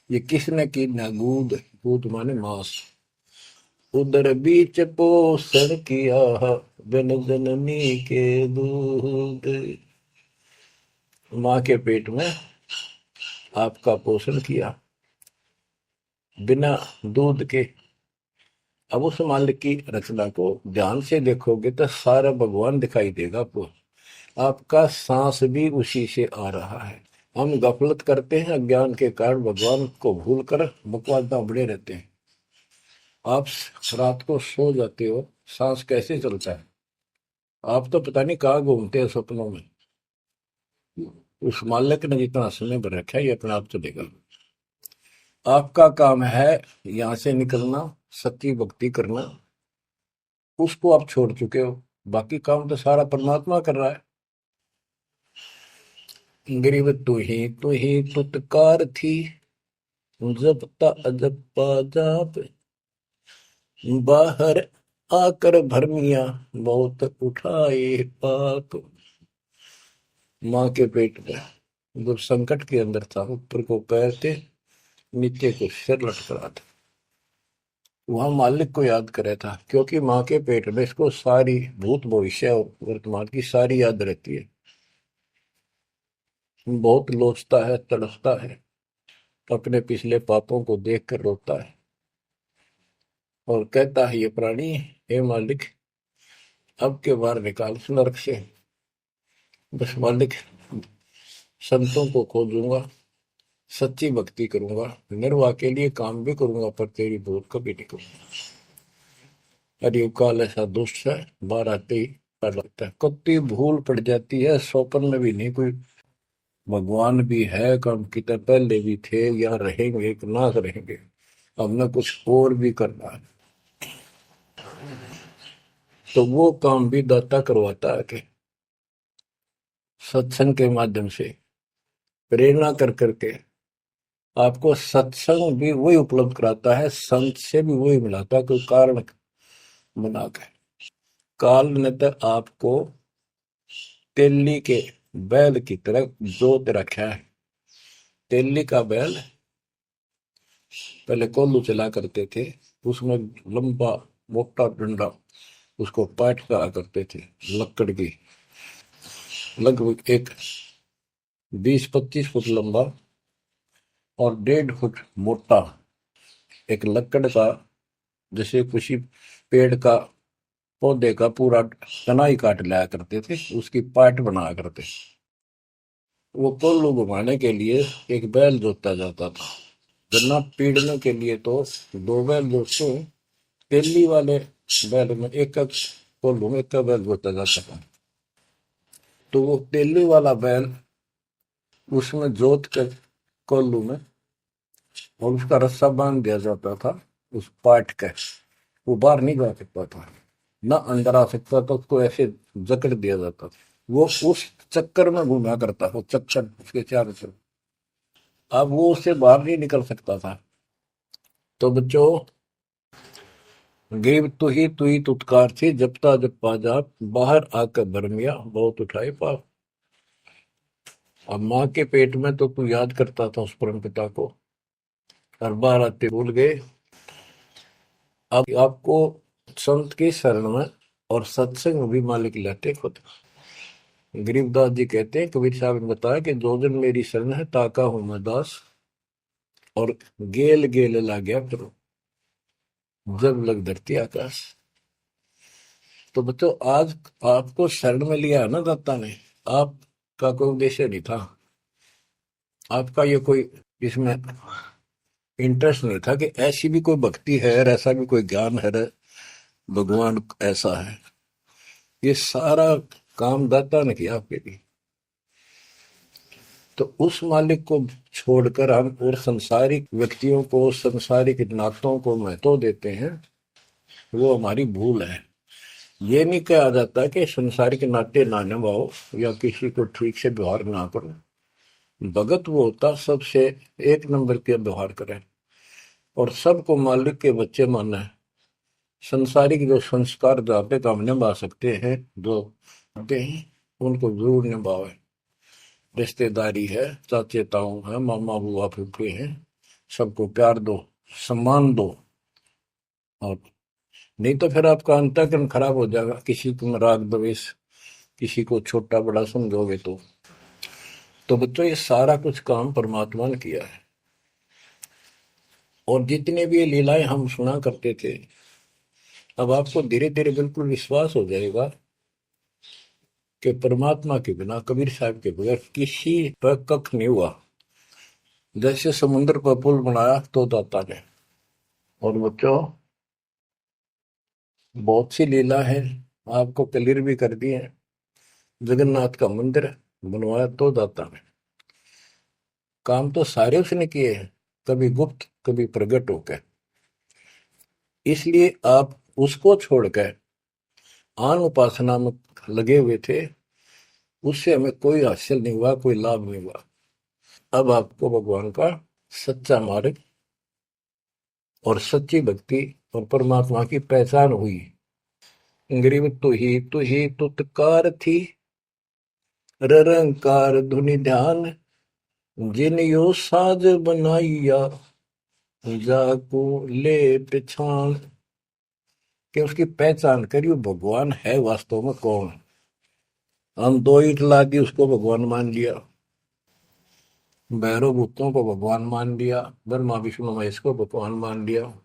ये किसने की ना गूद, गूद माने मांस, उदर बीच पोषण किया, बिन जननी के दूध। माँ के पेट में आपका पोषण किया, बिना दूध के अब उस मालिक की रचना को ध्यान से देखोगे तो सारा भगवान दिखाई देगा आपको। आपका सांस भी उसी से आ रहा है। हम गफलत करते हैं, अज्ञान के कारण भगवान को भूल कर बकवास बड़े रहते हैं। आप रात को सो जाते हो, सांस कैसे चलता है? आप तो पता नहीं कहाँ घूमते हैं सपनों में। उस मालिक ने जितना समय पर रखा है ये अपने आप चलेगा। आपका काम है यहाँ से निकलना, सच्ची भक्ति करना। उसको आप छोड़ चुके हो, बाकी काम तो सारा परमात्मा कर रहा है। गरीब तू ही तुतकार थी, जपता अजपा जाप, बाहर आकर भरमिया बहुत उठाए पाप। माँ के पेट में जब संकट के अंदर था, ऊपर को पैर थे, नीचे को सिर लटक रहा था, वहां मालिक को याद करे था, क्योंकि माँ के पेट में इसको सारी भूत भविष्य और वर्तमान की सारी याद रहती है। बहुत लोचता है, तड़पता है, अपने पिछले पापों को देख कर रोता है और कहता है ये प्राणी, हे मालिक अब के बार निकाल इस नरक से। बस मालिक, संतों को खोजूंगा, सच्ची भक्ति करूंगा, निर्वाह के लिए काम भी करूंगा, पर तेरी भूल कभी नहीं करूंगा। अरे काल ऐसा दुष्ट है, बाहर आते ही डर लगता है। कत्ती भूल पड़ जाती है, स्वप्न में भी नहीं कोई भगवान भी है, काम कितने पहले भी थे या रहेंगे कि ना रहेंगे, हमने कुछ और भी करना है। तो वो काम भी दाता करवाता है कि सत्संग के माध्यम से प्रेरणा कर करके आपको सत्संग भी वही उपलब्ध कराता है, संत से भी वही मिलाता है, कोई कारण बना के। काल ने तो आपको तेली के बैल की तरह जोत रखा है। तेली का बैल पहले कोल्लू चला करते थे, उसमें लंबा मोटा डंडा, उसको पाट करा करते थे, लकड़ की, लगभग एक 20-25 फुट लंबा और 1.5 फुट मोटा एक लकड़ का, जैसे किसी पेड़ का पौधे का पूरा तना ही काट लाया करते थे, उसकी पाट बनाया करते। वो कोल्लू घुमाने के लिए एक बैल जोता जाता था। गन्ना पीड़ने के लिए तो 2 बैल जोतते, तेली वाले बैल में एक कोल्लू में एक बैल जोता जाता था। तो वो तेली वाला बैल उसमें जोत कर कोल्लू में, और उसका रस्सा बांध दिया जाता था उस पाट का। वो बाहर नहीं जा सकता था, ना अंदर आ सकता था, उसको ऐसे जकड़ दिया जाता था। वो उस चक्कर में घूमा करता, वो चक्कर उसके चारों तरफ। अब वो उससे बाहर नहीं निकल सकता था। तो बच्चों, गरीब तू ही तुतकार थी, जपता जपा जाप, बाहर आकर भरमिया बहुत उठाए पाप। अब माँ के पेट में तो तू याद करता था उस परम पिता को, हर बार आते भूल गए। अब आपको संत की शरण में और सत्संग में भी मालिक लेते खुद। गरीबदास जी कहते हैं, कबीर साहब ने बताया कि जो जन मेरी शरण है ताका हूं मैं दास, और गेल गेल ला गया करो जब लग धरती आकाश। तो बच्चों, आज आपको शरण में लिया है ना दाता ने, आपका कोई उद्देश्य नहीं था, आपका ये कोई इसमें इंटरेस्ट नहीं था कि ऐसी भी कोई भक्ति है और ऐसा भी कोई ज्ञान है, भगवान ऐसा है। ये सारा काम दाता ने किया आपके लिए। तो उस मालिक को छोड़कर हम और संसारिक व्यक्तियों को, संसारिक नातों को महत्व देते हैं, वो हमारी भूल है। ये नहीं कहा जाता कि संसारिक नाते ना निभाओ या किसी को ठीक से व्यवहार ना करो। भगत वो होता सबसे एक नंबर के व्यवहार करे और सबको मालिक के बच्चे माना है। संसारिक जो संस्कार जहाँ पे काम निभा सकते हैं, जो आते हैं, उनको जरूर निभावे। रिश्तेदारी है, चाचे ताऊ है, मामा बुआ फूफे हैं, सबको प्यार दो, सम्मान दो। और नहीं तो फिर आपका अंतःकरण खराब हो जाएगा, किसी को राग द्वेष, किसी को छोटा बड़ा समझोगे तो बच्चों, ये सारा कुछ काम परमात्मा ने किया है। और जितने भी ये लीलाएं हम सुना करते थे, अब आपको धीरे धीरे बिल्कुल विश्वास हो जाएगा कि परमात्मा के बिना, कबीर साहब के बगैर किसी पर कख नहीं हुआ। जैसे समुद्र पर पुल बनाया तो दाता ने। और बच्चों, बहुत सी लीला है, आपको क्लियर भी कर दी है। जगन्नाथ का मंदिर बनवाया तो दाता ने। काम तो सारे उसने किए हैं, कभी गुप्त कभी प्रकट होकर। इसलिए आप उसको छोड़कर आन उपासना में लगे हुए थे, उससे हमें कोई हासिल नहीं हुआ, कोई लाभ नहीं हुआ। अब आपको भगवान का सच्चा मार्ग और सच्ची भक्ति और परमात्मा की पहचान हुई। गरीब तू ही तुतकार थी, ररंकार धुनि ध्यान, जिन यो साज बनाइया, जाको ले पहचान। कि उसकी पहचान करी, वो भगवान है वास्तव में कौन। हम दो ईट ला दी, उसको भगवान मान लिया। भैरव भूतों को भगवान मान लिया, ब्रह्मा विष्णु महेश को भगवान मान लिया।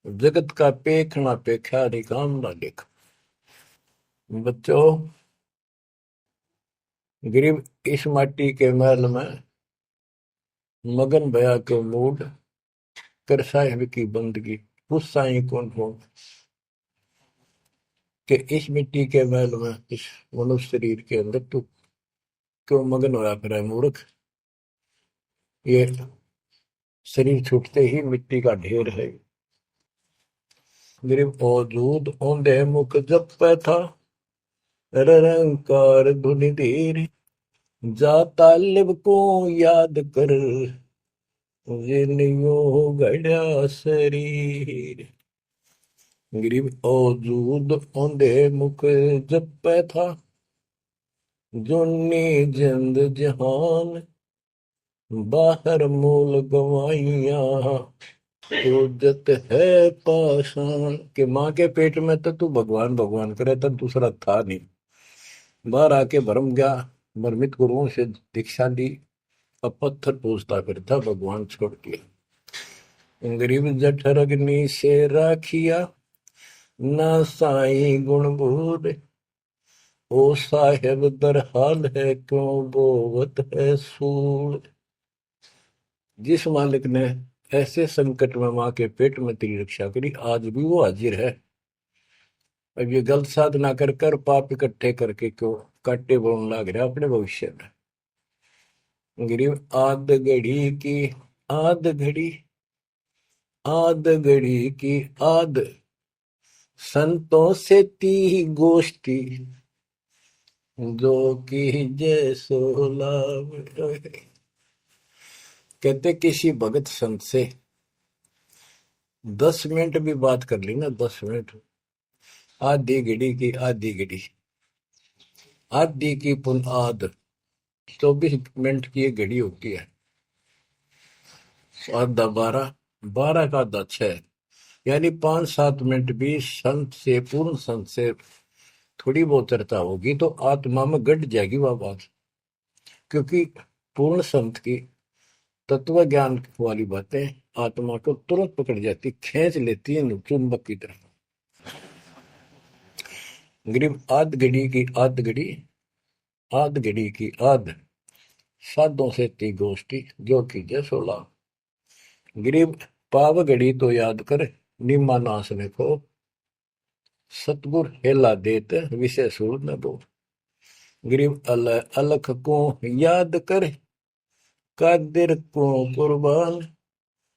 जगत का पेखना पेखा निकाम ना देख। बच्चों, गरीब इस माटी के महल में मगन भया के मूड कर साहिब की बंदगी। उस साई कौन हो कि इस मिट्टी के महल में, इस मनुष्य शरीर के अंदर तू क्यों मगन होया फिर है मूर्ख। ये शरीर छूटते ही मिट्टी का ढेर है। गरीब औजूद औंधे मुख जप पे था, रंकार धुनि धीर, जा तालिब को याद कर, जिन्यो गढ़ा शरीर। गरीब औजूद औंधे मुख जप पे था, जोनी जिंद जहान, बाहर मूल गवाइया, उजत है पाषाण। के माँ के पेट में तो तू भगवान भगवान करे, तब दूसरा था नहीं। बाहर आके भरम गया, भ्रमित गुरुओं से दीक्षा ली, अब पत्थर पूछता फिरता भगवान छोड़ के। गरीब जठर अग्नि से राखिया, ना साई गुण भूर, ओ साहेब दर हाल है क्यों बोवत है सूर। जिस मालिक ने ऐसे संकट में माँ के पेट में तेरी रक्षा करी, आज भी वो हाजिर है। अब ये गलत साधना कर कर पाप इकट्ठे करके क्यों काटे बोलने लग रहा अपने भविष्य में। गरीब आद घड़ी की आद घड़ी, आद घड़ी की आद, संतों से ती गोष्ठी, जो की जय सो लाभ। कहते किसी भगत संत से 10 मिनट भी बात कर ली ना, 10 मिनट, आधी घड़ी की आधी घड़ी, आधी की पुन आध, 24 मिनट की एक घड़ी होती है। आधा 12, 12 का आधा 6, यानी 5-7 मिनट भी संत से, पूर्ण संत से थोड़ी बहुत चर्चा होगी तो आत्मा में गट जाएगी वह बात। क्योंकि पूर्ण संत की तत्व ज्ञान वाली बातें आत्मा को तुरंत पकड़ जाती, खींच लेती है चुंबक की तरह। गरीब आध घड़ी की आध घड़ी, आध घड़ी की आध, साधों से ती गोष्ठी, जो कीजिए 16। गरीब पाव घड़ी तो याद कर, निम्मा नाश ने को, सतगुर हेला देत विषय सूर न दो। गरीब अलख को याद कर, कादिर को कुर्बान,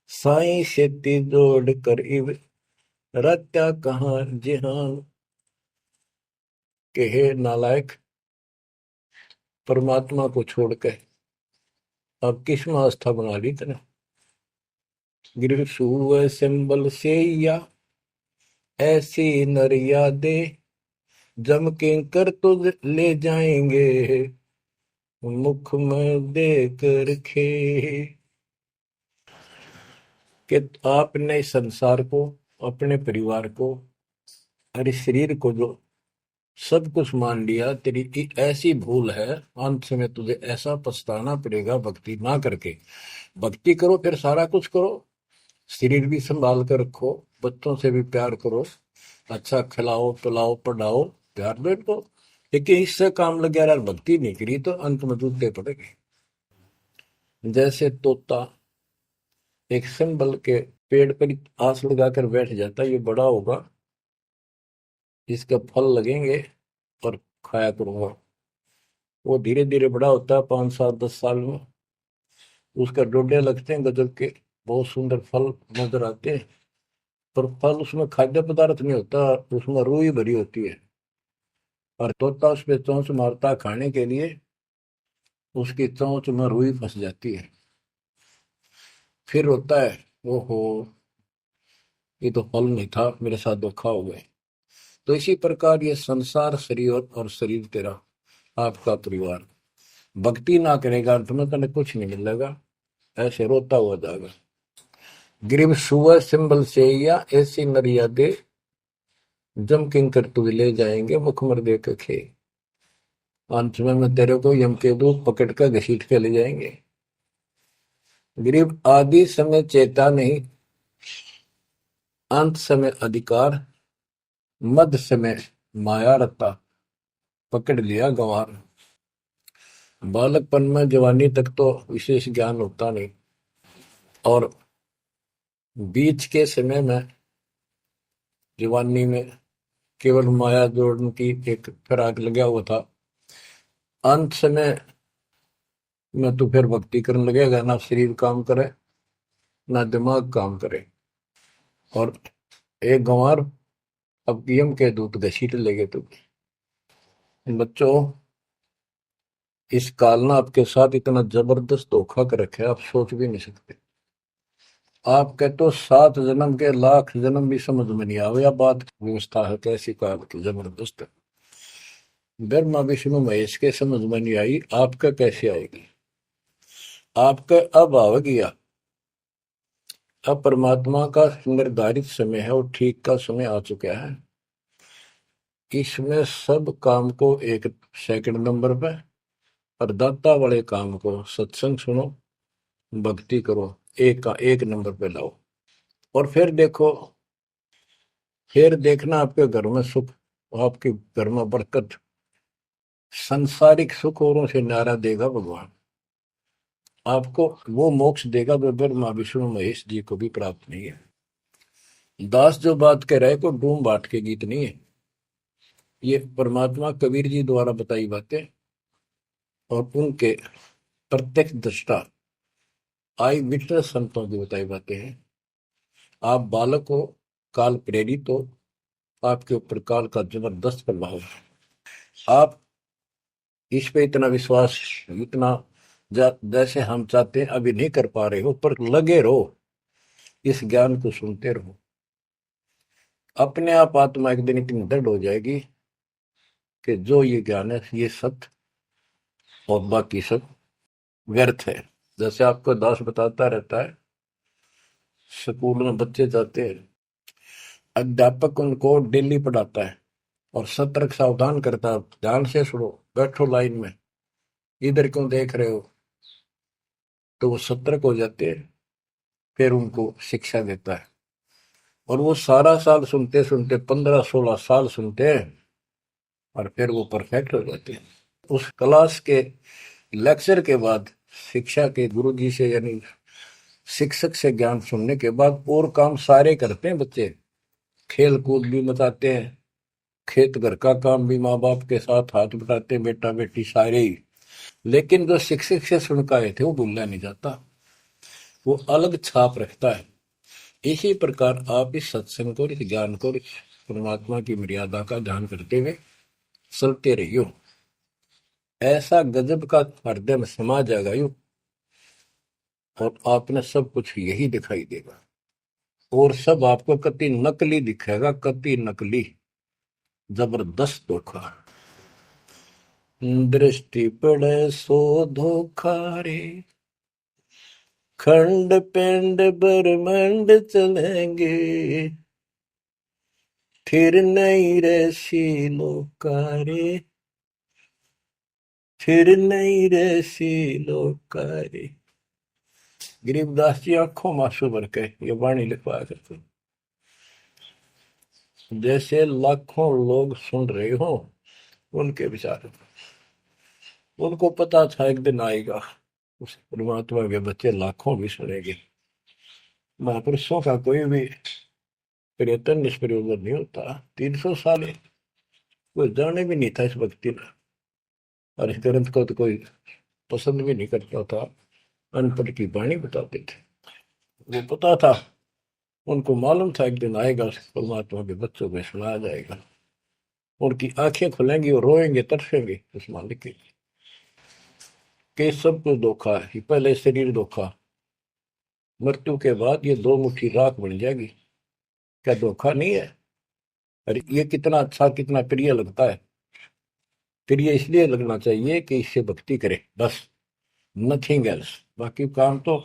साई सेती जोड़ कर इव, रत्या कहाँ जिहान। के हे नालायक, परमात्मा को छोड़कर अब किस में आस्था बना ली तने। गिर सुअ सिंबल से या ऐसी नरिया दे, जम के कर तो ले जाएंगे, मुख में दे कर खे। कि आपने संसार को, अपने परिवार को और इस शरीर को जो सब कुछ मान लिया, तेरी ऐसी भूल है, अंत में तुझे ऐसा पछताना पड़ेगा भक्ति ना करके। भक्ति करो फिर सारा कुछ करो, शरीर भी संभाल कर रखो, बच्चों से भी प्यार करो, अच्छा खिलाओ पिलाओ पढ़ाओ, प्यार दो इनको। लेकिन इससे काम लग गया यार, भक्ति नहीं करी तो अंत में जूते पड़ेंगे। जैसे तोता एक सिंबल के पेड़ पर ही आस लगाकर बैठ जाता है, ये बड़ा होगा, इसके फल लगेंगे और खाया करूंगा। वो धीरे धीरे बड़ा होता है, 5 साल 10 साल में उसका डोडे लगते हैं गजब के, बहुत सुंदर फल नजर आते हैं। पर फल उसमें खाद्य पदार्थ नहीं होता, उसमें रूई भरी होती है। और तोता उस पे चोंच मारता है खाने के लिए, उसकी चोंच में रुई फंस जाती है। फिर होता है, ओहो, ये तो फल नहीं था, मेरे साथ धोखा हो गए। तो इसी प्रकार ये संसार शरीर और शरीर तेरा आपका परिवार, भक्ति ना करेगा तुम्हें तने कुछ नहीं मिलेगा, ऐसे रोता हुआ जाएगा। गिरिव सुबह सिंबल से या ऐसी मर्यादे, जम किंकर तुझ ले जाएंगे मुखमर दे के खे। अंत में तेरे को यम के दूत पकड़ कर घसीट के ले जाएंगे। गिरिव आदि समय चेता नहीं, अंत समय अधिकार, मध्य समय माया रता, पकड़ लिया गंवार। बालकपन में जवानी तक तो विशेष ज्ञान होता नहीं, और बीच के समय में जवानी में केवल माया जोड़ने की एक फिराक लगा हुआ था। अंत समय में तो फिर भक्ति करने लगेगा, ना शरीर काम करे ना दिमाग काम करे। और एक गंवार अब यम के दूत घसीट लेंगे तुम। बच्चों, इस काल ने आपके साथ इतना जबरदस्त धोखा कर रखा है, आप सोच भी नहीं सकते। आपके तो 7 जन्म के लाख जन्म भी समझ में नहीं आवे, या बात व्यवस्था है कैसी काल की जबरदस्त। ब्रह्मा विष्णु महेश के समझ में नहीं आई, आपका कैसे आएगी। आपका अब आ गया, अब परमात्मा का निर्धारित समय है और ठीक का समय आ चुका है। इसमें सब काम को एक सेकंड नंबर पे, और दाता वाले काम को सत्संग सुनो, भक्ति करो, एक का एक नंबर पे लाओ। और फिर देखो, फिर देखना आपके घर में सुख, आपके घर में बरकत, संसारिक सुख औरों से न्यारा देगा भगवान। आपको वो मोक्ष देगा जो ब्रह्मा विष्णु महेश जी को भी प्राप्त नहीं है। दास जो बात कह रहे को डूम बाट के गीत नहीं है, ये परमात्मा कबीर जी द्वारा बताई बातें और उनके प्रत्यक्ष दृष्टा आई विटनेस संतों की बताई बातें हैं। आप बालक हो, काल प्रेरित हो, आपके ऊपर काल का जबरदस्त प्रभाव है। आप इस पे इतना विश्वास, इतना जैसे हम चाहते हैं अभी नहीं कर पा रहे हो, पर लगे रहो, इस ज्ञान को सुनते रहो। अपने आप आत्मा एक दिन इतनी दृढ़ हो जाएगी कि जो ये ज्ञान है ये सत्य और बाकी सब व्यर्थ है। जैसे आपको दास बताता रहता है, स्कूल में बच्चे जाते हैं, अध्यापक उनको डेली पढ़ाता है और सतर्क सावधान करता है, ध्यान से सुनो, बैठो लाइन में, इधर क्यों देख रहे हो। तो वो सतर्क हो जाते हैं, फिर उनको शिक्षा देता है। और वो सारा साल सुनते सुनते 15 16 साल सुनते हैं, और फिर वो परफेक्ट हो जाते हैं। उस क्लास के लेक्चर के बाद, शिक्षा के गुरु जी से यानी शिक्षक से ज्ञान सुनने के बाद और काम सारे करते हैं बच्चे, खेल कूद भी मचाते हैं, खेत घर का काम भी माँ बाप के साथ हाथ बटाते हैं, बेटा बेटी सारे ही। लेकिन जो शिक्षक से सुन के आए थे वो भूलना नहीं जाता, वो अलग छाप रखता है। इसी प्रकार आप इस सत्संग को, इस ज्ञान को, इस परमात्मा की मर्यादा का ध्यान करते हुए चलते रहियो। ऐसा गजब का हृदय में समा जाएगा यू, और आपने सब कुछ यही दिखाई देगा, और सब आपको कति नकली दिखेगा, कति नकली, जबरदस्त धोखा। दृष्टि पड़े सो धोखा रे, खंड पिंड ब्रह्मांड चलेंगे, फिर नहीं रसी लोकारे, फिर नहीं रसी लोकारे। गरीबदास जी आंखों मासू भर के ये वाणी लिखवाया करते। जैसे लाखों लोग सुन रहे हो उनके विचार, उनको पता था एक दिन आएगा उस परमात्मा के बच्चे लाखों भी सुनेंगे। महापुरुषों का कोई भी प्रयत्न निष्प्रयोजन नहीं होता। 300 साल कोई जाने भी नहीं था इस भक्ति में, और इस ग्रंथ को तो कोई पसंद भी नहीं करता था। अनपढ़ की वाणी बताते थे, वो पता था, उनको मालूम था एक दिन आएगा परमात्मा के बच्चों में सुनाया जाएगा। उनकी आंखें खुलेंगी और रोएंगे तरसेंगे उस मालिक के लिए कि सब कुछ धोखा है। पहले शरीर धोखा, मृत्यु के बाद ये दो मुट्ठी राख बन जाएगी, क्या धोखा नहीं है? अरे ये कितना अच्छा कितना प्रिय लगता है। प्रिय इसलिए लगना चाहिए कि इससे भक्ति करे, बस, नथिंग एल्स। बाकी काम तो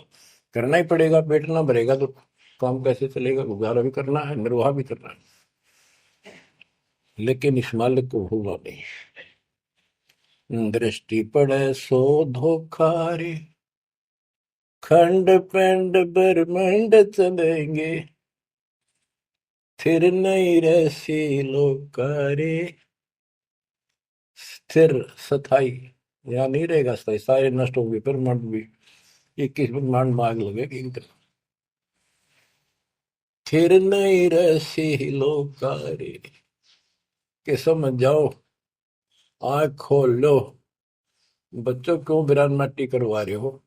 करना ही पड़ेगा, पेट ना भरेगा तो काम कैसे चलेगा? गुजारा भी करना है, निर्वाह भी करना है, लेकिन इस मालिक को भूलना नहीं। दृष्टि पड़े सो धोखा रे, खंड पिंड ब्रह्मंड चलेंगे, फिर नहीं रहसी लोकारे। स्थिर स्थाई यहाँ नहीं रहेगा, स्थाई सारे नष्ट होंगे, ब्रह्मांड भी 21 ब्रह्मांड में आग लगेगी। फिर नहीं रहसी लोकारे, के समझ जाओ, आँख खोल लो। बच्चों क्यों बिरान माटी करवा रहे हो?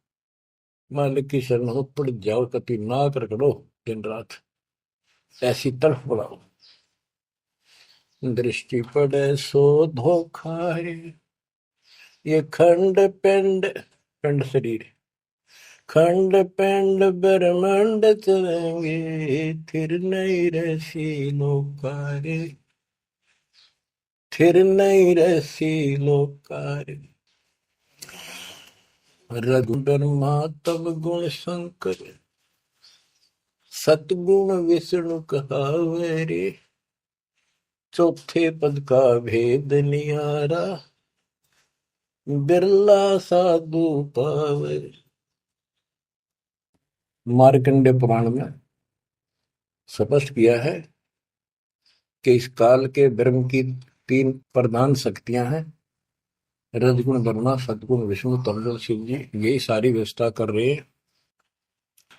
मालिक की शरण हो, पड़ जाओ, कति नाक रगड़ो दिन रात, ऐसी तरफ बढ़ाओ। दृष्टि पड़े सो धोखा है, ये खंड पिंड, पिंड शरीर, खंड पिंड ब्रह्मांड चलेंगे, फिर नहीं रहसी लोकारे, फिर नहीं रहसी लोकारे। रघु ब्रह्मा तब गुण शंकर, सतगुण विष्णु कहावे रे, चौथे पद का भेद निहारा, बिरला साधु पावे। मार्कंडे पुराण में स्पष्ट किया है कि इस काल के ब्रह्म की 3 प्रधान शक्तियां हैं, रजगुण ब्रह्मा, सदगुण विष्णु, तमगुण शिव जी। यही सारी व्यवस्था कर रहे हैं।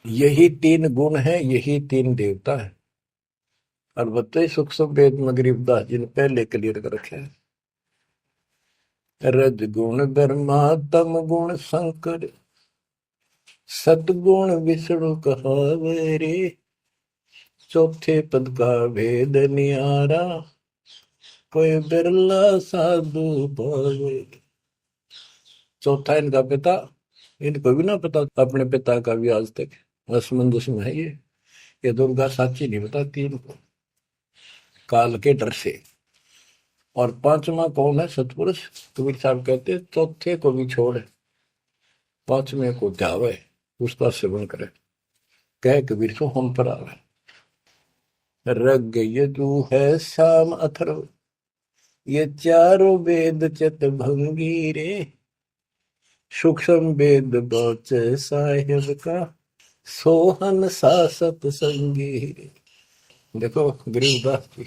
यही 3 गुण है, यही 3 देवता है। और बताइए सूक्ष्म वेद में गरीबदास जी ने पहले क्लियर कर रखे है, रजगुण ब्रह्मा तम गुण शंकर, सदगुण विष्णु कहावे रे, चौथे पद का भेद निहारा, कोई बिरला साधु पावे। चौथा इनका पिता, इनको भी ना पता अपने पिता का भी आज तक, असमंजस में है ये दुर्गा साची नहीं बताती इनको, काल के डर से। और 5वां कौन है? सतपुरुष। कबीर साहब कहते हैं चौथे को भी छोड़, 5वें को ध्यावे, उसका सेवन करे, कह कबीर सो हम पर आवे। रग यजु है शाम अथर्व, ये चारों वेद चित भंगी रे, सूक्ष्म वेद बौच साहिब का, सोहन सासत संगी रे। देखो गरीबदास जी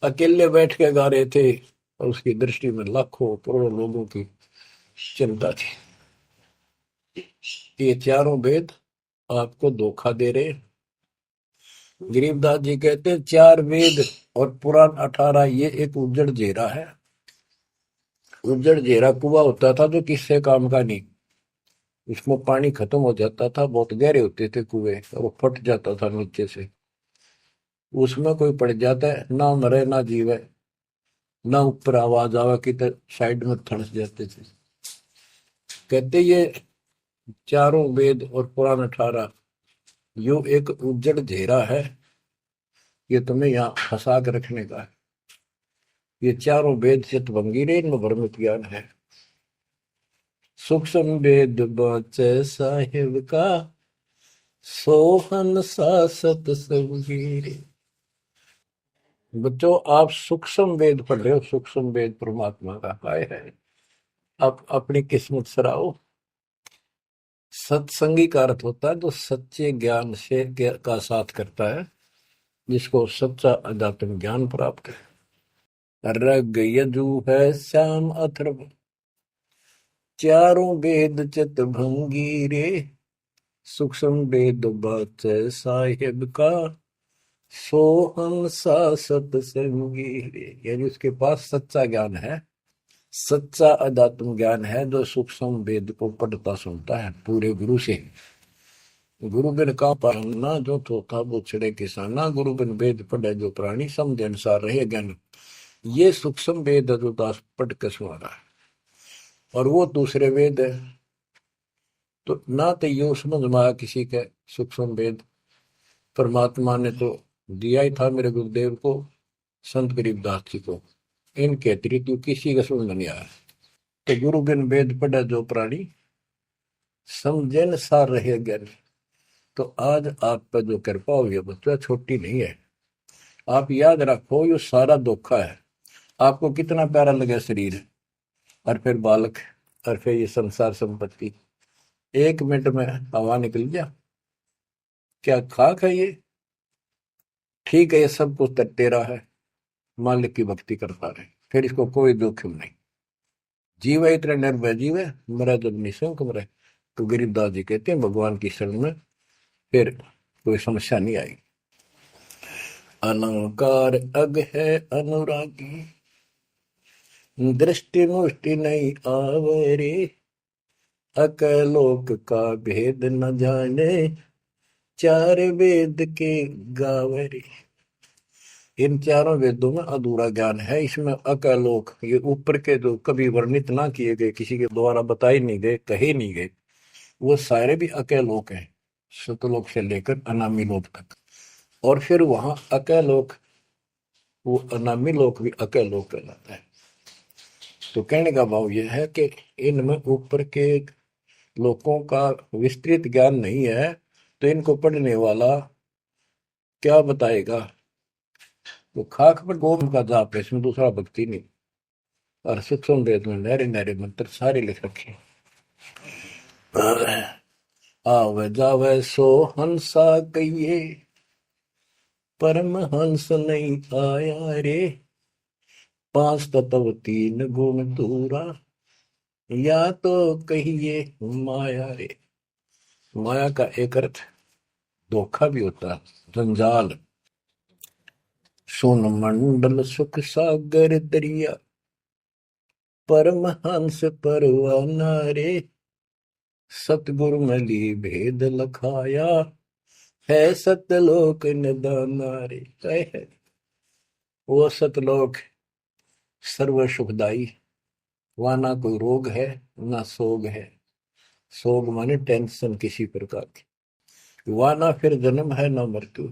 अकेले बैठ के गा रहे थे, और उसकी दृष्टि में लाखों करोड़ों लोगों की चिंता थी। ये चारों वेद आपको धोखा दे रहे। गरीबदास जी कहते हैं 4 वेद और पुराण 18, ये एक उज्जड़ जेरा है। उज्जड़ जेरा कुआं होता था जो किससे काम का नहीं, इसमें पानी खत्म हो जाता था, बहुत गहरे होते थे कुएं, और वो फट जाता था नीचे से। उसमें कोई पड़ जाता है, ना मरे ना जीवे, ना ऊपर आवाज आवा कि साइड में थड़स जाते थे। कहते ये चारों वेद और पुराण 18 यो एक उज्जड़ घेरा है, ये तुम्हें यहाँ फंसा कर रखने का है। ये चारों वेद चित भंगीरे, इनमें भ्रमित ज्ञान है। सूक्ष्म वेद बचे साहिब का, सोहन सासत सबगीरे। बच्चों आप सूक्ष्म वेद पढ़ रहे हो, सूक्ष्म वेद परमात्मा का काय है। आप अपनी किस्मत सराओ। सत्संगी का अर्थ होता है जो सच्चे ज्ञान से का साथ करता है, जिसको सच्चा अध्यात्म ज्ञान प्राप्त है। रग यजु है श्याम अथर्व, चारों वेद चित भंगी रे, सूक्ष्म वेद बात साहिब का, सोहम सा सत्संगी रे। यानी उसके पास सच्चा ज्ञान है, सच्चा अध्यात्म ज्ञान है, जो सूक्ष्म वेद को पढ़ता सुनता है पूरे गुरु से। गुरु बिन का पाना, जो थोथा वो छड़े किसाना, गुरु बिन वेद पढ़े जो प्राणी, समझ अनुसार रहे ज्ञान। ये सूक्ष्म वेद जो दास पढ़ के सुना रहा है, और वो दूसरे वेद है। तो ना तो ये समझ में आया किसी के सूक्ष्म वेद, परमात्मा ने तो दिया ही था मेरे गुरुदेव को, संत गरीबदास जी को, इनके अतिरिक्त किसी का समझ नहीं आया। तो गुरु बिन वेद पढ़े जो प्राणी, समझन सार रहे ज्ञान। तो आज आप पर जो कृपा हुई है बच्चा, छोटी नहीं है। आप याद रखो, ये सारा धोखा है। आपको कितना प्यारा लगे शरीर, और फिर बालक, और फिर ये संसार संपत्ति, 1 मिनट में हवा निकल गया। क्या खाक है ये? ठीक है, ये सब कुछ तेरा है, मालिक की भक्ति करता रहे, फिर इसको कोई जोखिम नहीं। जीव है इतने निर्भय जीव है, मरा जब निशंक मरे। तो गरीबदास जी कहते हैं भगवान की शरण में फिर कोई समस्या नहीं आई। अलंकार अग है अनुरागी, दृष्टि मुष्टि नहीं आवरे, अकलोक का भेद न जाने, चार वेद के गावरे। इन चारों वेदों में अधूरा ज्ञान है, इसमें अकलोक, ये ऊपर के जो कभी वर्णित ना किए गए, किसी के द्वारा बताए नहीं गए, कहे नहीं गए, वो सारे भी अकलोक हैं, सतलोक से लेकर अनामी लोक तक। और फिर वहां अकलोक, वो अनामी लोक भी अकलोक कहलाता है। तो कहने का भाव यह है कि इनमें ऊपर के लोगों का विस्तृत ज्ञान नहीं है, तो इनको पढ़ने वाला क्या बताएगा? तो खाक पर गोम का जाप है, इसमें दूसरा भक्ति नहीं। और सूक्ष्म वेद में नहरे नहरे मंत्र सारे लिख रखे। आवे जावे सो हंसा कहिए, परम हंस नहीं आया रे, 5 तत्व 3 गुण दूरा, या तो कहिए माया रे। माया का एक अर्थ धोखा भी होता है, जंजाल। सुन मंडल सुख सागर दरिया, परमहंस परवाना रे, सतगुरु मली भेद लखाया, है सतलोक निदाना रे। है वो सतलोक सर्व सुखदाई, वहां ना कोई रोग है ना सोग है। सोग माने टेंशन किसी प्रकार की, वहां ना फिर जन्म है ना मृत्यु,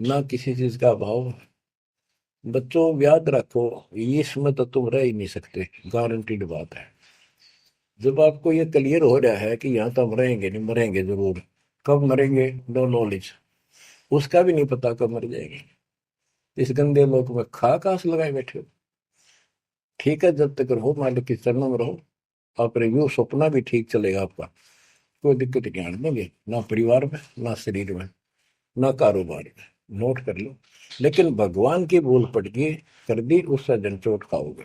ना किसी चीज का अभाव। बच्चों याद रखो, इसमें तो तुम रह ही नहीं सकते, गारंटीड बात है। जब आपको ये क्लियर हो रहा है कि यहाँ तो हम रहेंगे नहीं, मरेंगे जरूर, कब मरेंगे नो नॉलेज, उसका भी नहीं पता कब मर जाएंगे। इस गंदे लोक में खास लगाए बैठे हो। ठीक है, जब तक रहो मालिक के चरणों में रहो, अपने यूं सपना भी ठीक चलेगा आपका, कोई दिक्कत नहीं आने देंगे, ना परिवार में ना शरीर में ना कारोबार में। नोट कर लो। लेकिन भगवान की भूल पड़ गई, कर दी, उससे जन चोट खाओगे।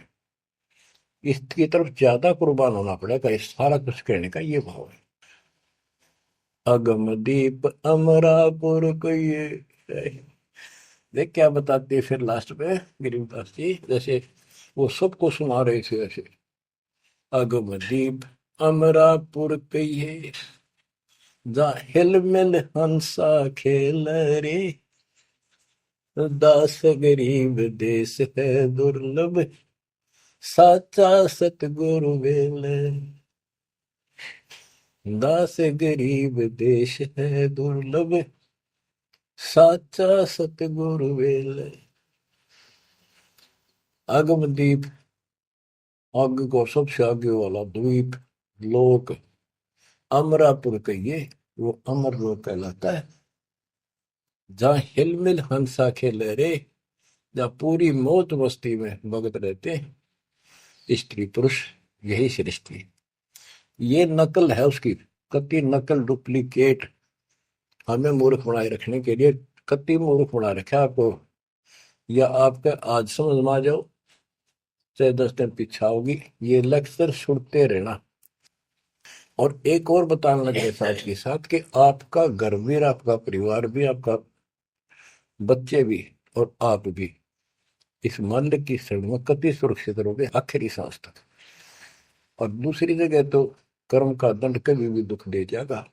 इसकी तरफ ज्यादा कुर्बान होना पड़ेगा, इस सारा कुछ कहने का ये भाव है। अगम दीप अमरापुर को ये देख क्या बताते हैं फिर लास्ट में गरीबदास जी, जैसे वो सबको सुना रहे थे ऐसे। अगम दीप अमरापुर कहिए, जा हिल मिल हंसा खेल रे, दास गरीब देश है दुर्लभ, साचा सतगुरु वेल। दास गरीब देश है दुर्लभ, साचा सतगुरु वेल। अगमदीप, आगे को सबसे आगे वाला द्वीप लोक, अमरापुर कहिए, वो अमर लोक कहलाता है। जहाँ हिलमिल हंसा खेले रे, जहाँ पूरी मौत मस्ती में भगत रहते स्त्री पुरुष, यही सृष्टि। ये नकल है उसकी, कति नकल डुप्लीकेट हमें मूर्ख बनाए रखने के लिए कति मूर्ख बना रखा आपको, या आपके आज समझ में आ जाओ चाहे 10 दिन पीछा होगी, ये लेक्चर सुनते रहना। और एक और बताने लगे साथ के साथ कि आपका घर भी, आपका परिवार भी, आपका बच्चे भी और आप भी इस मंद की श्रेणी में कति सुरक्षित रहोगे आखिरी सांस तक। और दूसरी जगह तो कर्म का दंड कभी भी दुख दे जाएगा,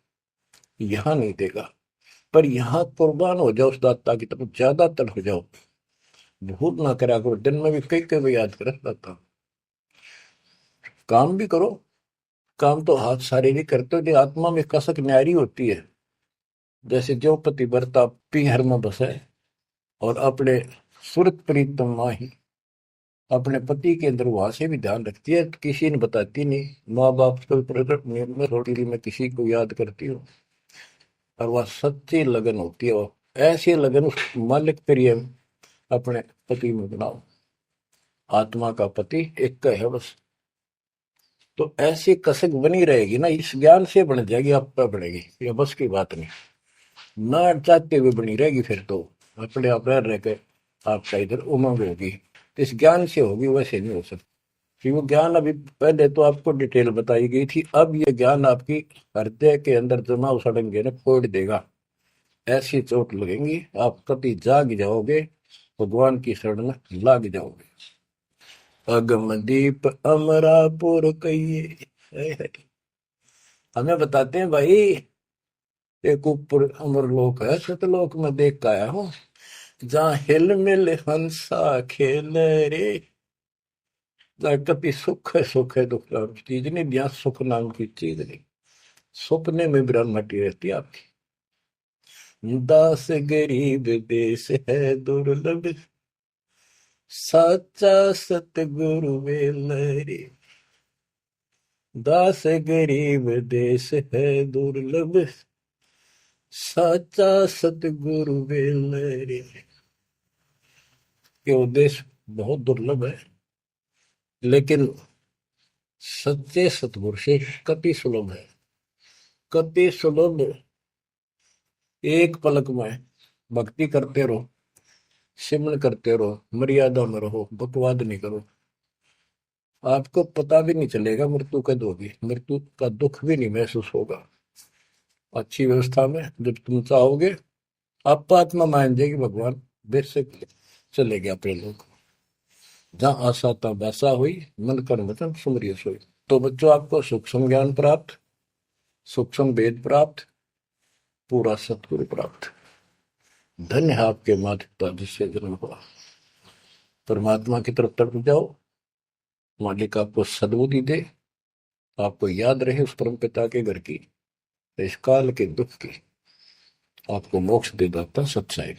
यहां नहीं देगा, पर यहां कुर्बान हो जाओ उस दाता की तरफ, ज्यादातर हो जाओ, भूल ना करा करो। दिन में भी कई कई याद कर दाता, काम भी करो, काम तो हाथ शारीरिक करते हो, आत्मा में कसक न्यारी होती है। जैसे जो पतिव्रता पीहर में बसे और अपने सुरत प्रीतम माही अपने पति के अंदर वहां से भी ध्यान रखती है, किसी ने बताती नहीं, माँ बाप को प्रकट में थोड़ी मैं किसी को याद करती हूँ, और वह सच्ची लगन होती है। वो ऐसी लगन उस मालिक प्रिय अपने पति में बनाओ, आत्मा का पति एक का है बस। तो ऐसी कसक बनी रहेगी ना, इस ज्ञान से बन जाएगी, आप पर बढ़ेगी, ये बस की बात नहीं, ना चाहते हुए बनी रहेगी, फिर तो अपने आप रह के आपका इधर उमंग होगी। तो इस ज्ञान से होगी, वैसे नहीं हो सकती। कि वो ज्ञान अभी पहले तो आपको डिटेल बताई गई थी, अब ये ज्ञान आपकी हृदय के अंदर जमा उड़ेंगे ना, फोड़ देगा, ऐसी चोट लगेंगी, आप कभी जाग जाओगे, भगवान की शरण में लाग जाओगे। अगम दीप अमरापुर कहिए, हमें बताते हैं भाई, एक ऊपर अमरलोक है, सतलोक में देख के आया हूं, जहां हिल मिल हंसा खेल रे, कभी सुख है दुख नाम की चीज नहीं, यहाँ सुख नाम की चीज नहीं, सपने में ब्रह्म मटी रहती है आपकी। दास गरीब देश है दुर्लभ, साचा सतगुरु वेलरी, दास गरीब देश है दुर्लभ, साचा सतगुरु वेलरी। ये देश बहुत दुर्लभ है, लेकिन सच्चे सतगुरु से कति सुलभ है, कति सुलभ। एक पलक में भक्ति करते रहो, सिमरन करते रहो, मर्यादा में रहो, बकवाद नहीं करो, आपको पता भी नहीं चलेगा मृत्यु कब होगी, मृत्यु का दुख भी नहीं महसूस होगा। अच्छी व्यवस्था में जब तुम चाहोगे, आप आत्मा मान जाएगी, भगवान बेशक चले गया अपने लोग, जहां आशा था वैसा हुई, मन कर वचन सुमरिय सोई। तो बच्चों, आपको सूक्ष्म ज्ञान प्राप्त, सूक्ष्म वेद प्राप्त, पूरा सतगुरु प्राप्त। धन्य है आपके माता पिता जिससे जन्म हुआ। परमात्मा की तरफ तड़प जाओ, मालिक आपको सद्बुद्धि दे, आपको याद रहे उस परम पिता के घर की, इस काल के दुख की आपको मोक्ष दे दाता सच्चाई।